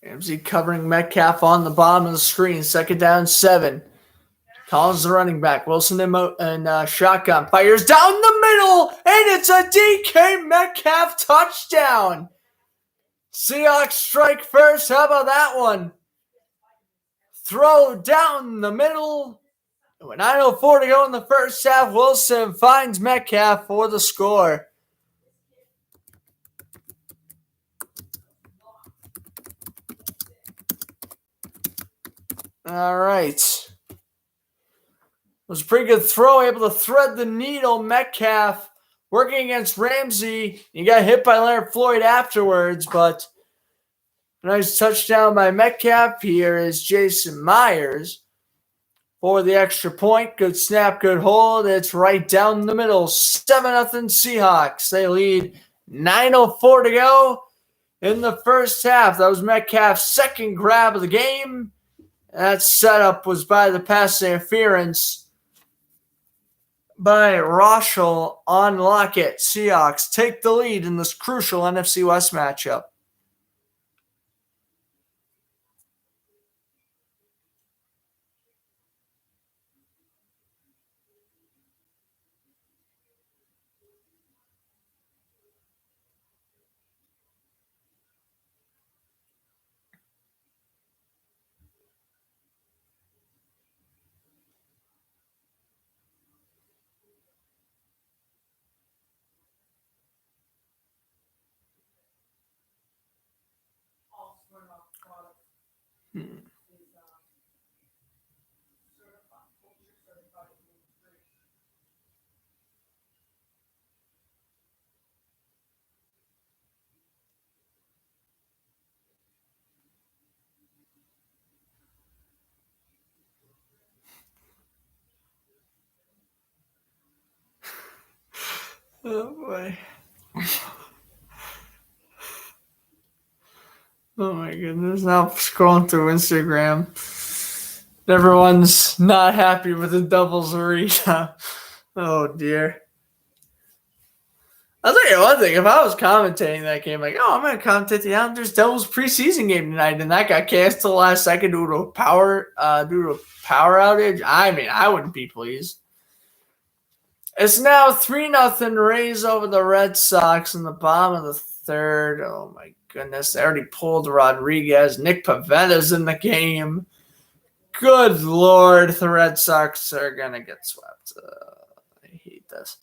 Ramsey covering Metcalf on the bottom of the screen. Second down, 7. Collins the running back. Wilson and shotgun. Fires down the middle, and it's a DK Metcalf touchdown. Seahawks strike first. How about that one? Throw down the middle. With 9:04 to go in the first half, Wilson finds Metcalf for the score. All right. It was a pretty good throw, able to thread the needle. Metcalf working against Ramsey. He got hit by Leonard Floyd afterwards, but a nice touchdown by Metcalf. Here is Jason Myers for the extra point. Good snap, good hold. It's right down the middle. 7-0 Seahawks. They lead. 9:04 to go in the first half. That was Metcalf's second grab of the game. That setup was by the pass interference by Rochel on Lockett. Seahawks take the lead in this crucial NFC West matchup. Oh, boy. Oh, my goodness. Now scrolling through Instagram. Everyone's not happy with the Devils arena. Oh, dear. I'll tell you one thing. If I was commentating that game, like, oh, I'm going to commentate the Islanders Devils preseason game tonight, and that got canceled last second due to a power outage, I mean, I wouldn't be pleased. It's now 3-0 Rays over the Red Sox in the bottom of the third. Oh, my goodness. They already pulled Rodriguez. Nick Pavetta's in the game. Good Lord, the Red Sox are going to get swept. I hate this.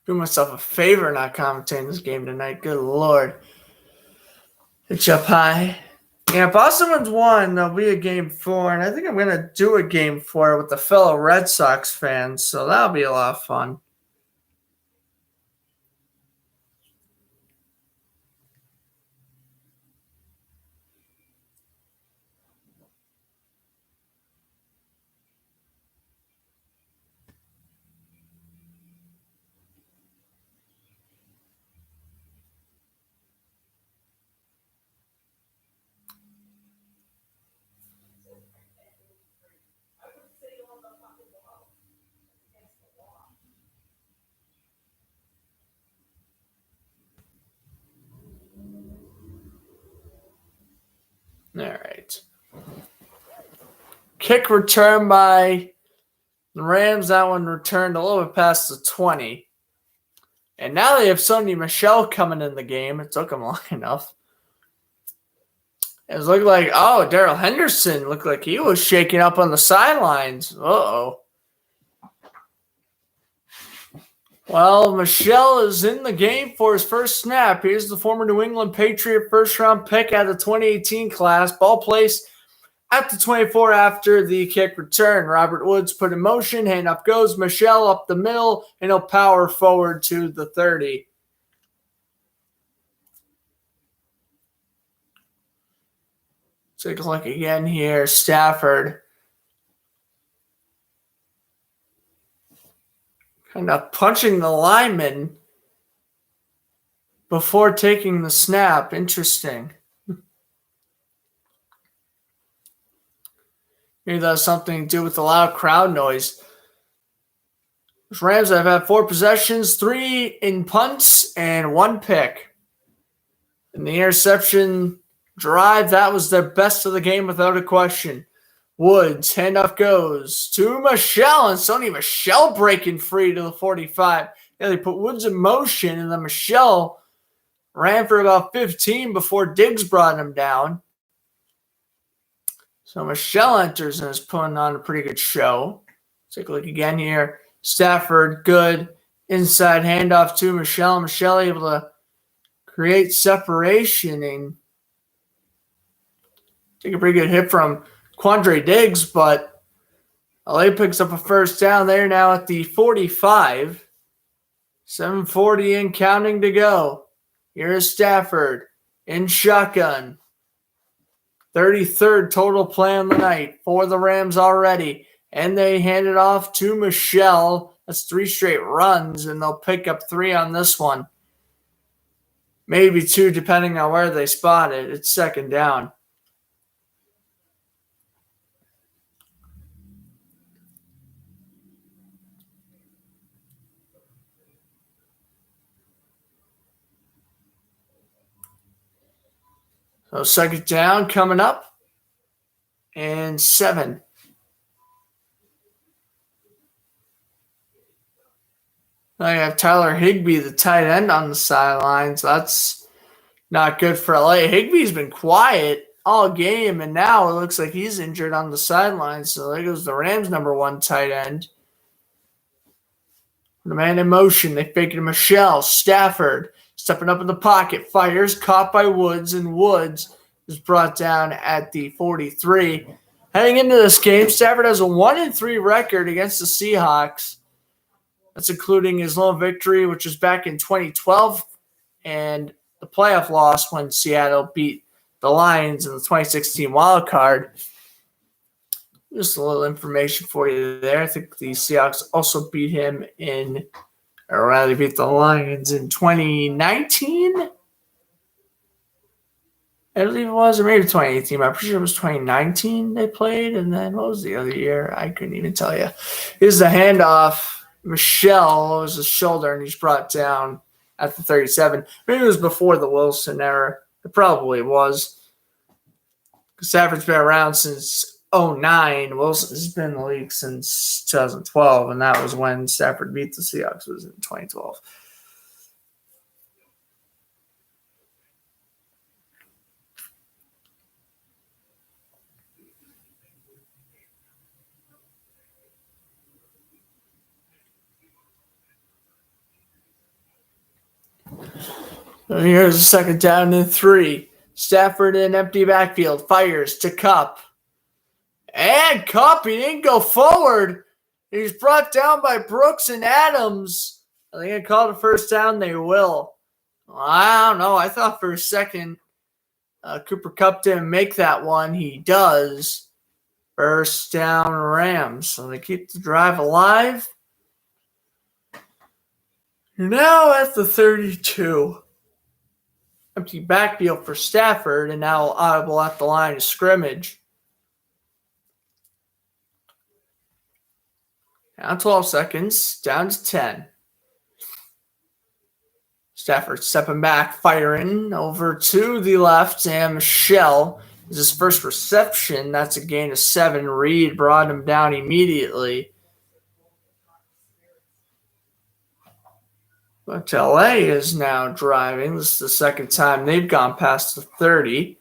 Do myself a favor not commentating this game tonight. Good Lord. It's up high. Yeah, Boston wins 1. There'll be a game 4, and I think I'm going to do a game 4 with the fellow Red Sox fans, so that'll be a lot of fun. All right. Kick return by the Rams. That one returned a little bit past the 20. And now they have Sony Michel coming in the game. It took him long enough. It was looking like, Darrell Henderson looked like he was shaking up on the sidelines. Uh-oh. Well, Michel is in the game for his first snap. Here's the former New England Patriot first-round pick out of the 2018 class. Ball placed at the 24 after the kick return. Robert Woods put in motion. Handoff goes. Michel up the middle, and he'll power forward to the 30. Take a look again here. Stafford. Kind of punching the lineman before taking the snap. Interesting. Maybe that has something to do with the loud crowd noise. The Rams have had 4 possessions, 3 in punts, and 1 pick. In the interception drive, that was their best of the game without a question. Woods, handoff goes to Michel, and Sony Michel breaking free to the 45. Yeah, they put Woods in motion, and then Michel ran for about 15 before Diggs brought him down. So Michel enters and is putting on a pretty good show. Take a look again here. Stafford, good. Inside handoff to Michel. Michel able to create separation and take a pretty good hit from Quandre Diggs, but LA picks up a first down. They're now at the 45. 7:40 and counting to go. Here's Stafford in shotgun. 33rd total play on the night for the Rams already. And they hand it off to Michel. That's 3 straight runs, and they'll pick up 3 on this one. Maybe 2, depending on where they spot it. It's second down. So second down coming up, and 7. Now you have Tyler Higbee, the tight end, on the sidelines. That's not good for LA. Higbee's been quiet all game, and now it looks like he's injured on the sidelines. So there goes the Rams' number 1 tight end. The man in motion. They fake it to Michel. Stafford stepping up in the pocket. Fires. Caught by Woods. And Woods is brought down at the 43. Heading into this game, Stafford has a 1-3 record against the Seahawks. That's including his lone victory, which was back in 2012, and the playoff loss when Seattle beat the Lions in the 2016 wild card. Just a little information for you there. I think the Seahawks also beat him beat the Lions in 2019. I believe it was, or maybe 2018. I'm pretty sure it was 2019 they played. And then what was the other year? I couldn't even tell you. Here's the handoff. Michel was his shoulder, and he's brought down at the 37. Maybe it was before the Wilson era. It probably was. Stafford's been around since 2009. Wilson's been in the league since 2012, and that was when Stafford beat the Seahawks. It was in 2012. And here's a second down and 3. Stafford in empty backfield. Fires to Kupp. And Kupp, he didn't go forward. He's brought down by Brooks and Adams. Are they going to call the first down? They will. I don't know. I thought for a second Cooper Kupp didn't make that one. He does. First down Rams. So they keep the drive alive. You're now at the 32. Empty backfield for Stafford, and now audible at the line of scrimmage. Now 12 seconds, down to 10. Stafford stepping back, firing over to the left, and Michelle is his first reception. That's a gain of 7. Reed brought him down immediately. But LA is now driving. This is the second time they've gone past the 30.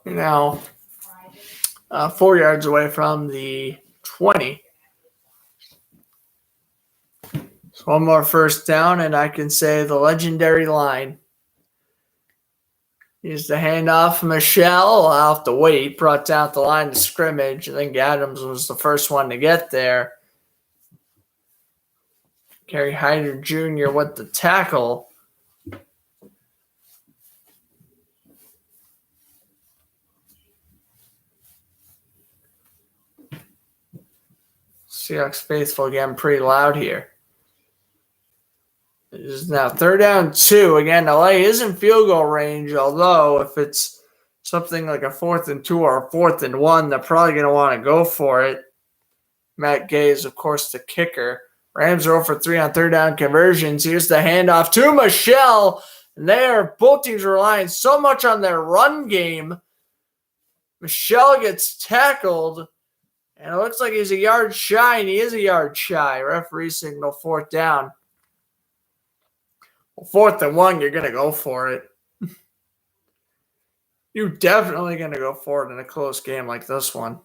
Now 4 yards away from the 20. So one more first down, and I can say the legendary line. Here's the handoff. Michelle, I'll have to wait. Brought down the line of scrimmage. I think Adams was the first one to get there. Kerry Hyder Jr. with the tackle. Seahawks faithful getting pretty loud here. It is now 3rd down 2. Again, LA is in field goal range, although if it's something like a 4th and 2 or a 4th and 1, they're probably going to want to go for it. Matt Gay is, of course, the kicker. Rams are 0 for 3 on 3rd down conversions. Here's the handoff to Michelle. And both teams are relying so much on their run game. Michelle gets tackled. And it looks like he's a yard shy, and he is a yard shy. Referee signal 4th down. Well, 4th and 1, you're going to go for it. You're definitely going to go for it in a close game like this one.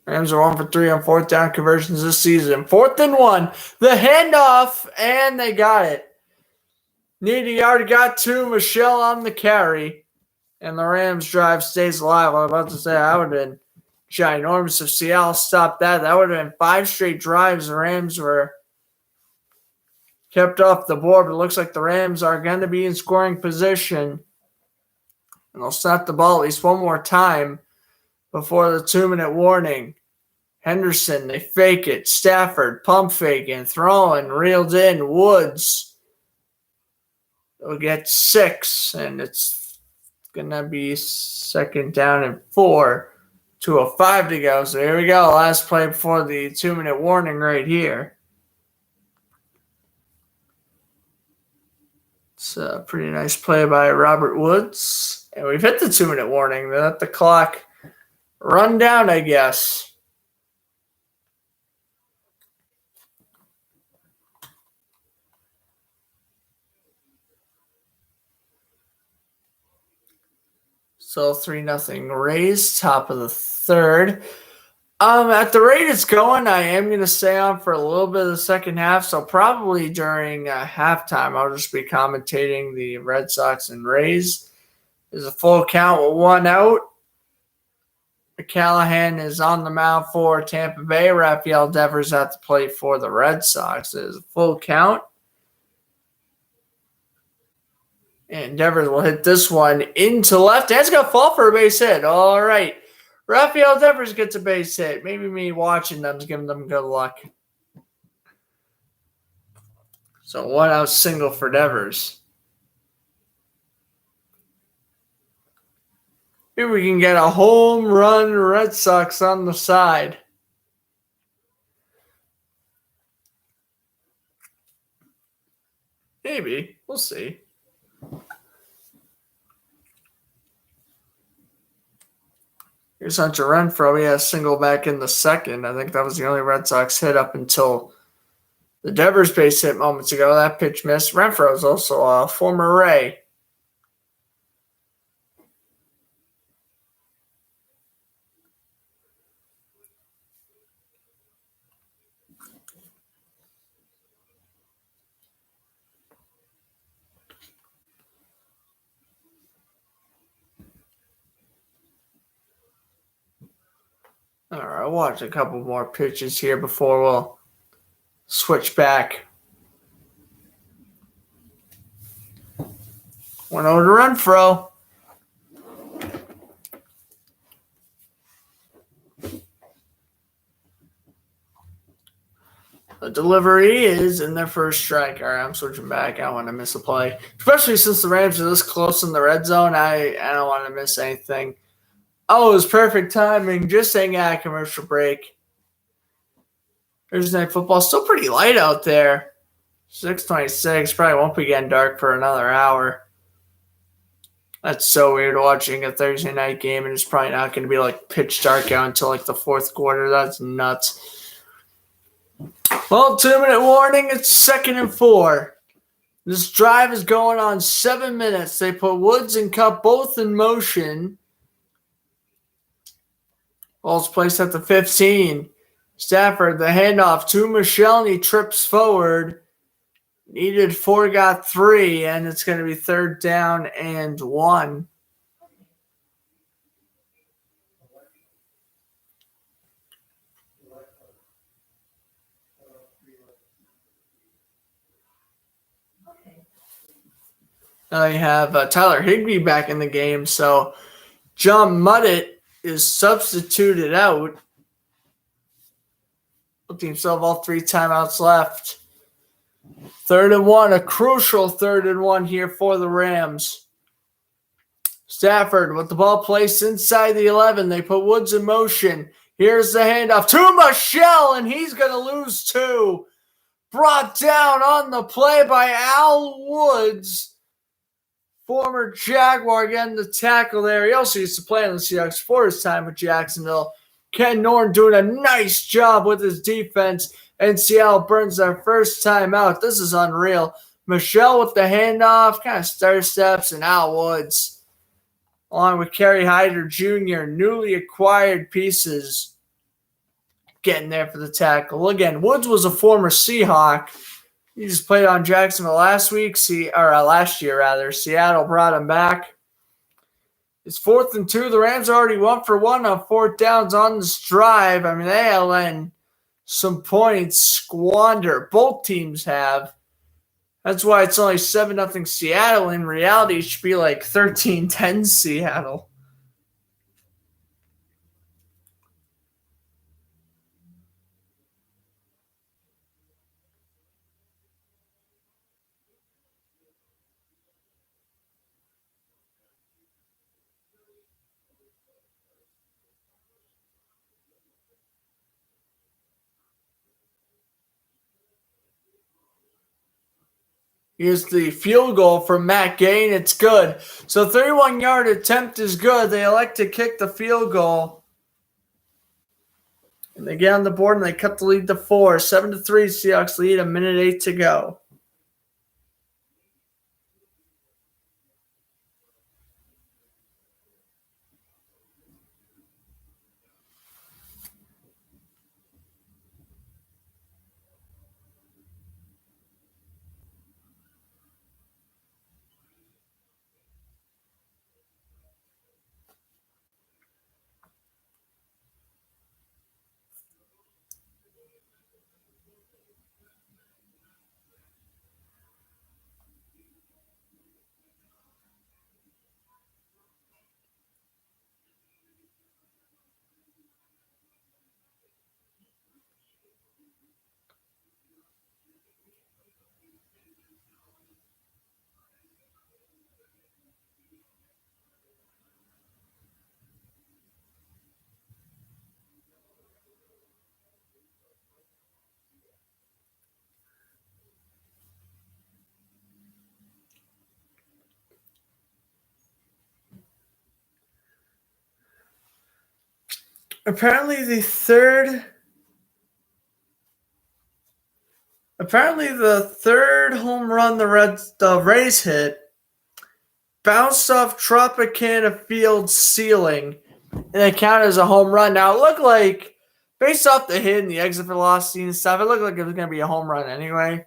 Rams are 1 for 3 on 4th down conversions this season. 4th and 1. The handoff, and they got it. Need a yard, got to Michelle on the carry. And the Rams drive stays alive. I was about to say that would have been ginormous if Seattle stopped that. That would have been 5 straight drives. The Rams were kept off the board, but it looks like the Rams are going to be in scoring position. And they'll snap the ball at least one more time before the 2-minute warning. Henderson, they fake it. Stafford, pump faking, throwing, reeled in. Woods will get 6, and it's going to be 2nd down and 4. 2:05 to go. So here we go. Last play before the 2-minute warning right here. It's a pretty nice play by Robert Woods. And we've hit the 2-minute warning. They let the clock run down, I guess. So 3-0 Rays, top of the 3rd. At the rate it's going, I am going to stay on for a little bit of the second half. So probably during halftime, I'll just be commentating the Red Sox and Rays. There's a full count with 1 out. Callahan is on the mound for Tampa Bay. Rafael Devers at the plate for the Red Sox. There's a full count. And Devers will hit this one into left. And it's going to fall for a base hit. All right. Rafael Devers gets a base hit. Maybe me watching them is giving them good luck. So 1 out single for Devers. Here we can get a home run Red Sox on the side. Maybe. We'll see. Here's Hunter Renfroe. He has a single back in the 2nd. I think that was the only Red Sox hit up until The Devers base hit moments ago. That pitch missed. Renfroe is also a former Ray. All right, I'll watch a couple more pitches here before we'll switch back. 1-0 to Renfroe. The delivery is in their first strike. All right, I'm switching back. I don't want to miss a play. Especially since the Rams are this close in the red zone, I don't want to miss anything. Oh, it was perfect timing. Just saying, commercial break. Thursday Night Football. Still pretty light out there. 6:26. Probably won't be getting dark for another hour. That's so weird watching a Thursday night game, and it's probably not going to be like pitch dark out until like the fourth quarter. That's nuts. Well, 2-minute warning. It's 2nd and 4. This drive is going on 7 minutes. They put Woods and Kupp both in motion. Ball's placed at the 15. Stafford, the handoff to Michel, and he trips forward. Needed 4, got 3, and it's going to be 3rd down and 1. Now they have Tyler Higbee back in the game, so John Muddett is substituted out. Looking himself all 3 timeouts left. 3rd and 1, a crucial 3rd and 1 here for the Rams. Stafford with the ball placed inside the 11. They put Woods in motion. Here's the handoff to Michel, and he's going to lose 2. Brought down on the play by Al Woods. Former Jaguar getting the tackle there. He also used to play on the Seahawks for his time with Jacksonville. Ken Norton doing a nice job with his defense. And Seattle burns their first time out. This is unreal. Michel with the handoff, kind of star steps, and Al Woods, along with Kerry Hyder Jr., newly acquired pieces, getting there for the tackle. Again, Woods was a former Seahawk. He just played on Jacksonville last year. Seattle brought him back. It's 4th and 2. The Rams are already 1 for 1 on 4th downs on this drive. I mean, they have letting some points squander. Both teams have. That's why it's only 7-0 Seattle. In reality, it should be like 13-10 Seattle. Here's the field goal from Matt Gay, and it's good. So 31-yard attempt is good. They elect to kick the field goal. And they get on the board, and they cut the lead to 4. 7-3, Seahawks lead, 1:08 to go. Apparently, the third home run the Rays hit bounced off Tropicana Field's ceiling, and it counted as a home run. Now, it looked like, based off the hit and the exit velocity and stuff, it looked like it was going to be a home run anyway.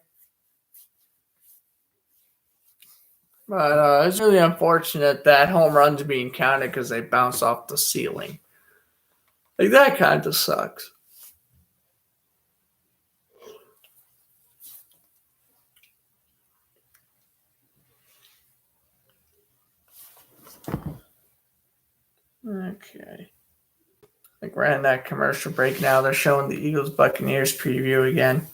But it's really unfortunate that home run's being counted because they bounced off the ceiling. Like, that kind of sucks. Okay. Like, we're in that commercial break now. They're showing the Eagles-Buccaneers preview again.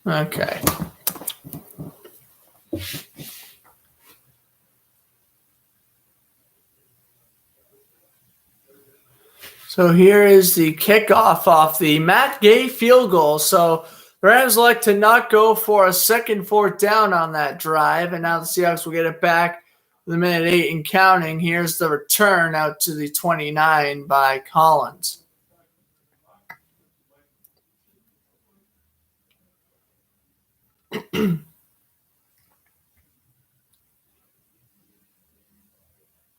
Okay. So here is the kickoff off the Matt Gay field goal. So the Rams like to not go for a second fourth down on that drive, and now the Seahawks will get it back with a minute 8 and counting. Here's the return out to the 29 by Collins.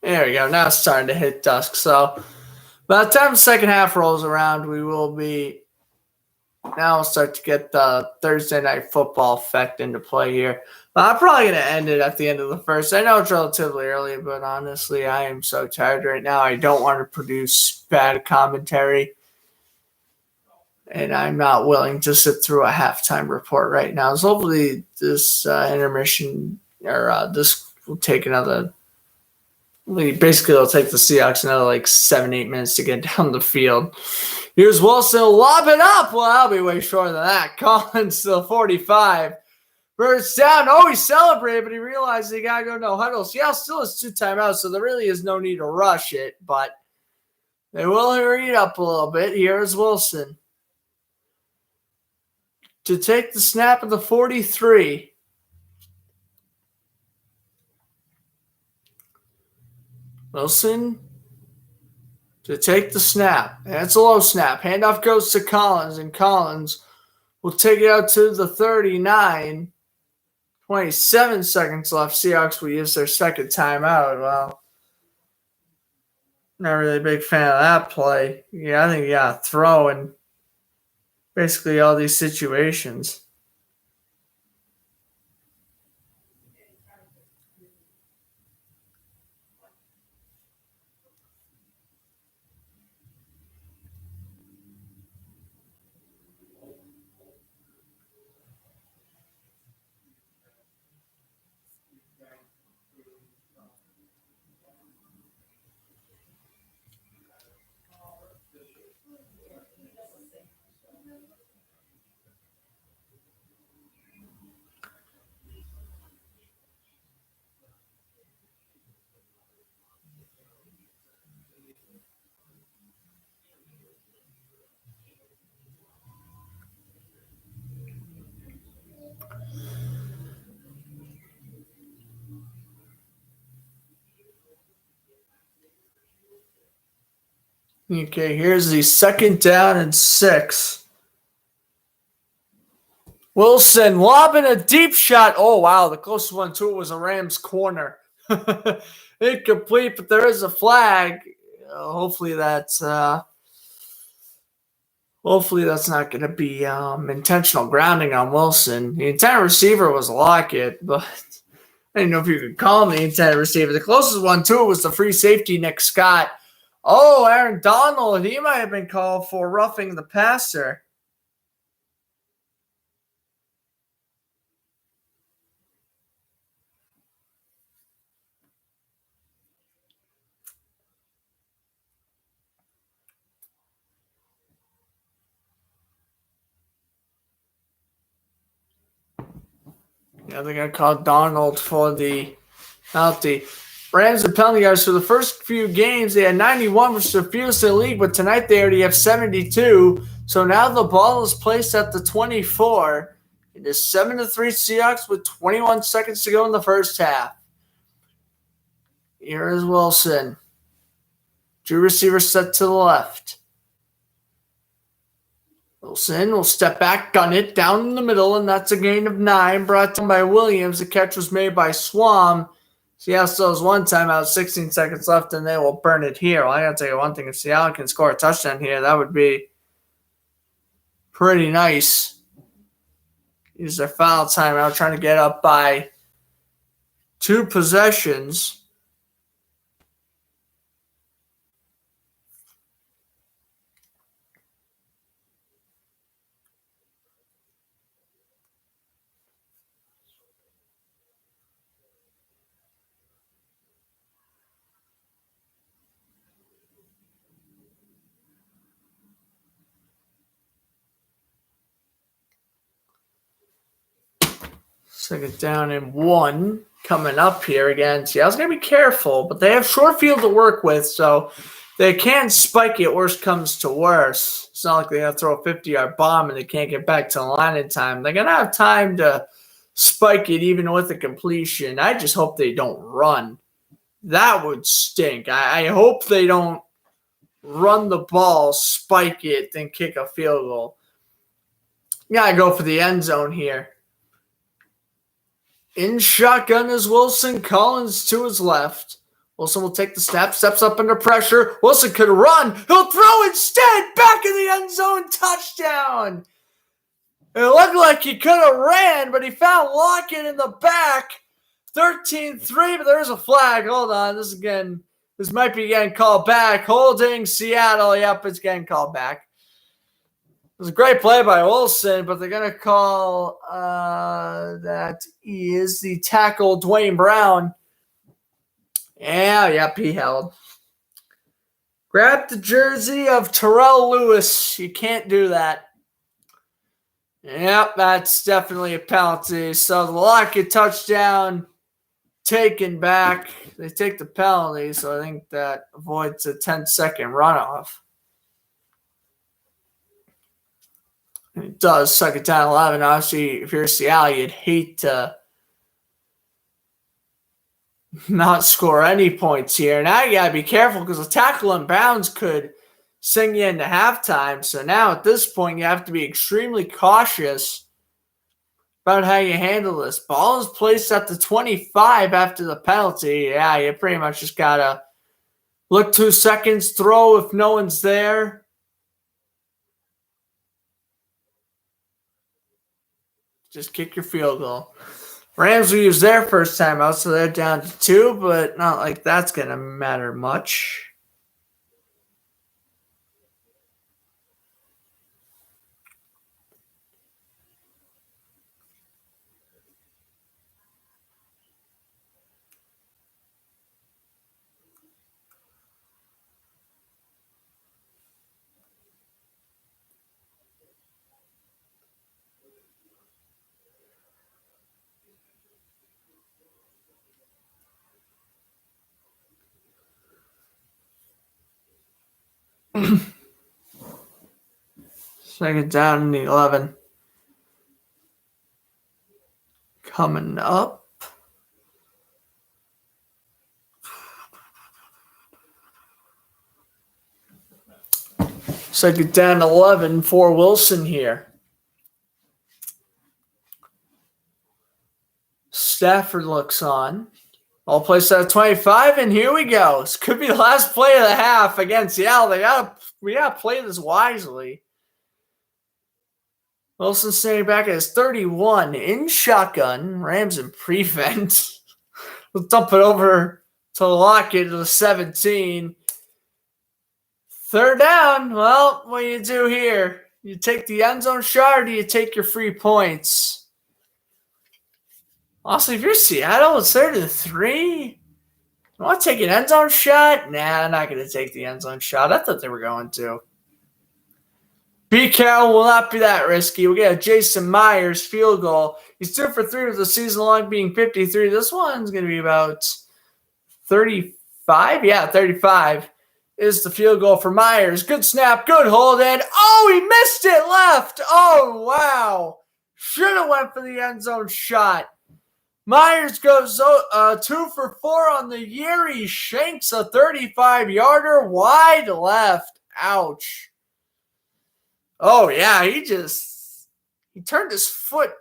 There we go. Now it's starting to hit dusk. So by the time the second half rolls around, we'll start to get the Thursday night football effect into play here. I'm probably going to end it at the end of the first. I know it's relatively early, but honestly, I am so tired right now. I don't want to produce bad commentary, and I'm not willing to sit through a halftime report right now. So hopefully this intermission or this will take another – basically it'll take the Seahawks another 7-8 minutes to get down the field. Here's Wilson lobbing up. Well, I'll be way shorter than that. Collins to the 45. First down. Oh, he celebrated, but he realized he got to go no huddle. Seattle still has 2 timeouts, so there really is no need to rush it, but they will hurry it up a little bit. Here's Wilson to take the snap at the 43. Wilson to take the snap. That's a low snap. Handoff goes to Collins, and Collins will take it out to the 39. 27 seconds left. Seahawks will use their second timeout. Well, not really a big fan of that play. Yeah, I think you got to throw in basically all these situations. Okay, here's the 2nd down and 6. Wilson lobbing a deep shot. Oh, wow. The closest one to it was a Rams corner. Incomplete, but there is a flag. Hopefully that's not going to be intentional grounding on Wilson. The intended receiver was Lockett, but I didn't know if you could call him the intended receiver. The closest one to it was the free safety, Nick Scott. Oh, Aaron Donald, he might have been called for roughing the passer. Yeah, I think I called Donald for the penalty. Rams and penalty yards for the first few games. They had 91, which is the fewest in the league, but tonight they already have 72. So now the ball is placed at the 24. It is 7-3 Seahawks with 21 seconds to go in the first half. Here is Wilson. Two receivers set to the left. Wilson will step back, gun it down in the middle, and that's a gain of 9. Brought down by Williams. The catch was made by Swam. Seattle still has one timeout, 16 seconds left, and they will burn it here. Well, I got to tell you one thing. If Seattle can score a touchdown here, that would be pretty nice. Use their foul timeout, trying to get up by 2 possessions. Second down and 1 coming up here again. Seattle's going to be careful, but they have short field to work with, so they can spike it worst comes to worst. It's not like they have to throw a 50-yard bomb and they can't get back to the line in time. They're going to have time to spike it even with a completion. I just hope they don't run. That would stink. I hope they don't run the ball, spike it, then kick a field goal. You got to go for the end zone here. In shotgun is Wilson. Collins to his left. Wilson will take the snap, steps up under pressure. Wilson could run. He'll throw instead. Back in the end zone. Touchdown. It looked like he could have ran, but he found Lockett in the back. 13-3, but there's a flag. Hold on. This might be getting called back. Holding Seattle. Yep, it's getting called back. It was a great play by Wilson, but they're going to call that is the tackle, Dwayne Brown. Yep, he held. Grab the jersey of Terrell Lewis. You can't do that. Yep, that's definitely a penalty. So the Lockett touchdown taken back. They take the penalty, so I think that avoids a 10-second runoff. It does suck it down 11. Obviously, if you're Seattle, you'd hate to not score any points here. Now you got to be careful because a tackle in bounds could sing you into halftime. So now at this point, you have to be extremely cautious about how you handle this. Ball is placed at the 25 after the penalty. Yeah, you pretty much just got to look 2 seconds, throw if no one's there. Just kick your field goal. Rams will use their first timeout, so they're down to 2, but not like that's going to matter much. Second down and 11. Coming up. Second down 11 for Wilson here. Stafford looks on. All placed at 25, and here we go. This could be the last play of the half against Seattle. We gotta play this wisely. Wilson standing back at his 31 in shotgun. Rams in prevent. We'll dump it over to Lockett to the 17. Third down. Well, what do you do here? You take the end zone shot or do you take your free points? Also, if you're Seattle, it's 3rd-3. You want to take an end zone shot? Nah, I'm not going to take the end zone shot. I thought they were going to. Pete Carroll will not be that risky. We got a Jason Myers field goal. He's 2 for 3 with the season long being 53. This one's going to be about 35? Yeah, 35 is the field goal for Myers. Good snap, good hold, and he missed it left. Oh, wow. Should have went for the end zone shot. Myers goes 2 for 4 on the year. He shanks a 35-yarder wide left. Ouch. Oh, yeah, he turned his foot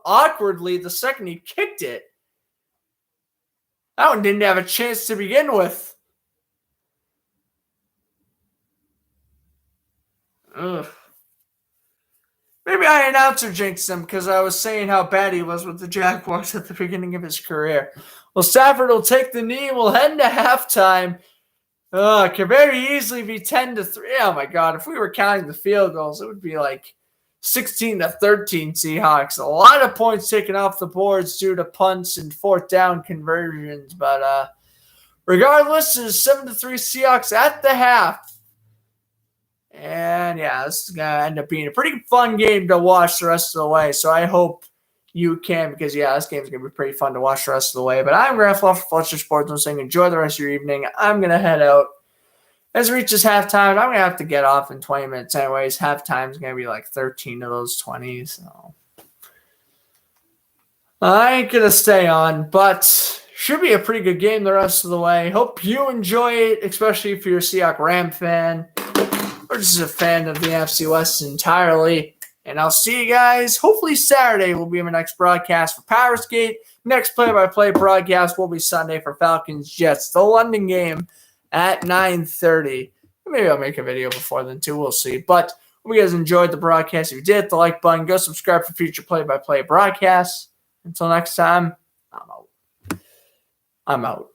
awkwardly the second he kicked it. That one didn't have a chance to begin with. Ugh. Maybe I announcer jinxed him because I was saying how bad he was with the Jaguars at the beginning of his career. Well, Stafford will take the knee. We'll head into halftime. It could very easily be 10-3. Oh, my God. If we were counting the field goals, it would be like 16-13 Seahawks. A lot of points taken off the boards due to punts and fourth down conversions. But regardless, it's 7-3 Seahawks at the half. And, yeah, this is going to end up being a pretty fun game to watch the rest of the way. So I hope you can because, yeah, this game is going to be pretty fun to watch the rest of the way. But I'm Grant Fluff for Fletcher Sports. I'm saying enjoy the rest of your evening. I'm going to head out. As it reaches halftime, I'm going to have to get off in 20 minutes anyways. Halftime is going to be like 13 of those 20. So I ain't going to stay on, but should be a pretty good game the rest of the way. Hope you enjoy it, especially if you're a Seahawks Ram fan or just a fan of the NFC West entirely. And I'll see you guys. Hopefully Saturday will be my next broadcast for Powerskate. Next play-by-play broadcast will be Sunday for Falcons Jets, the London game at 9:30. Maybe I'll make a video before then too. We'll see. But hope you guys enjoyed the broadcast. If you did, hit the like button. Go subscribe for future play-by-play broadcasts. Until next time, I'm out.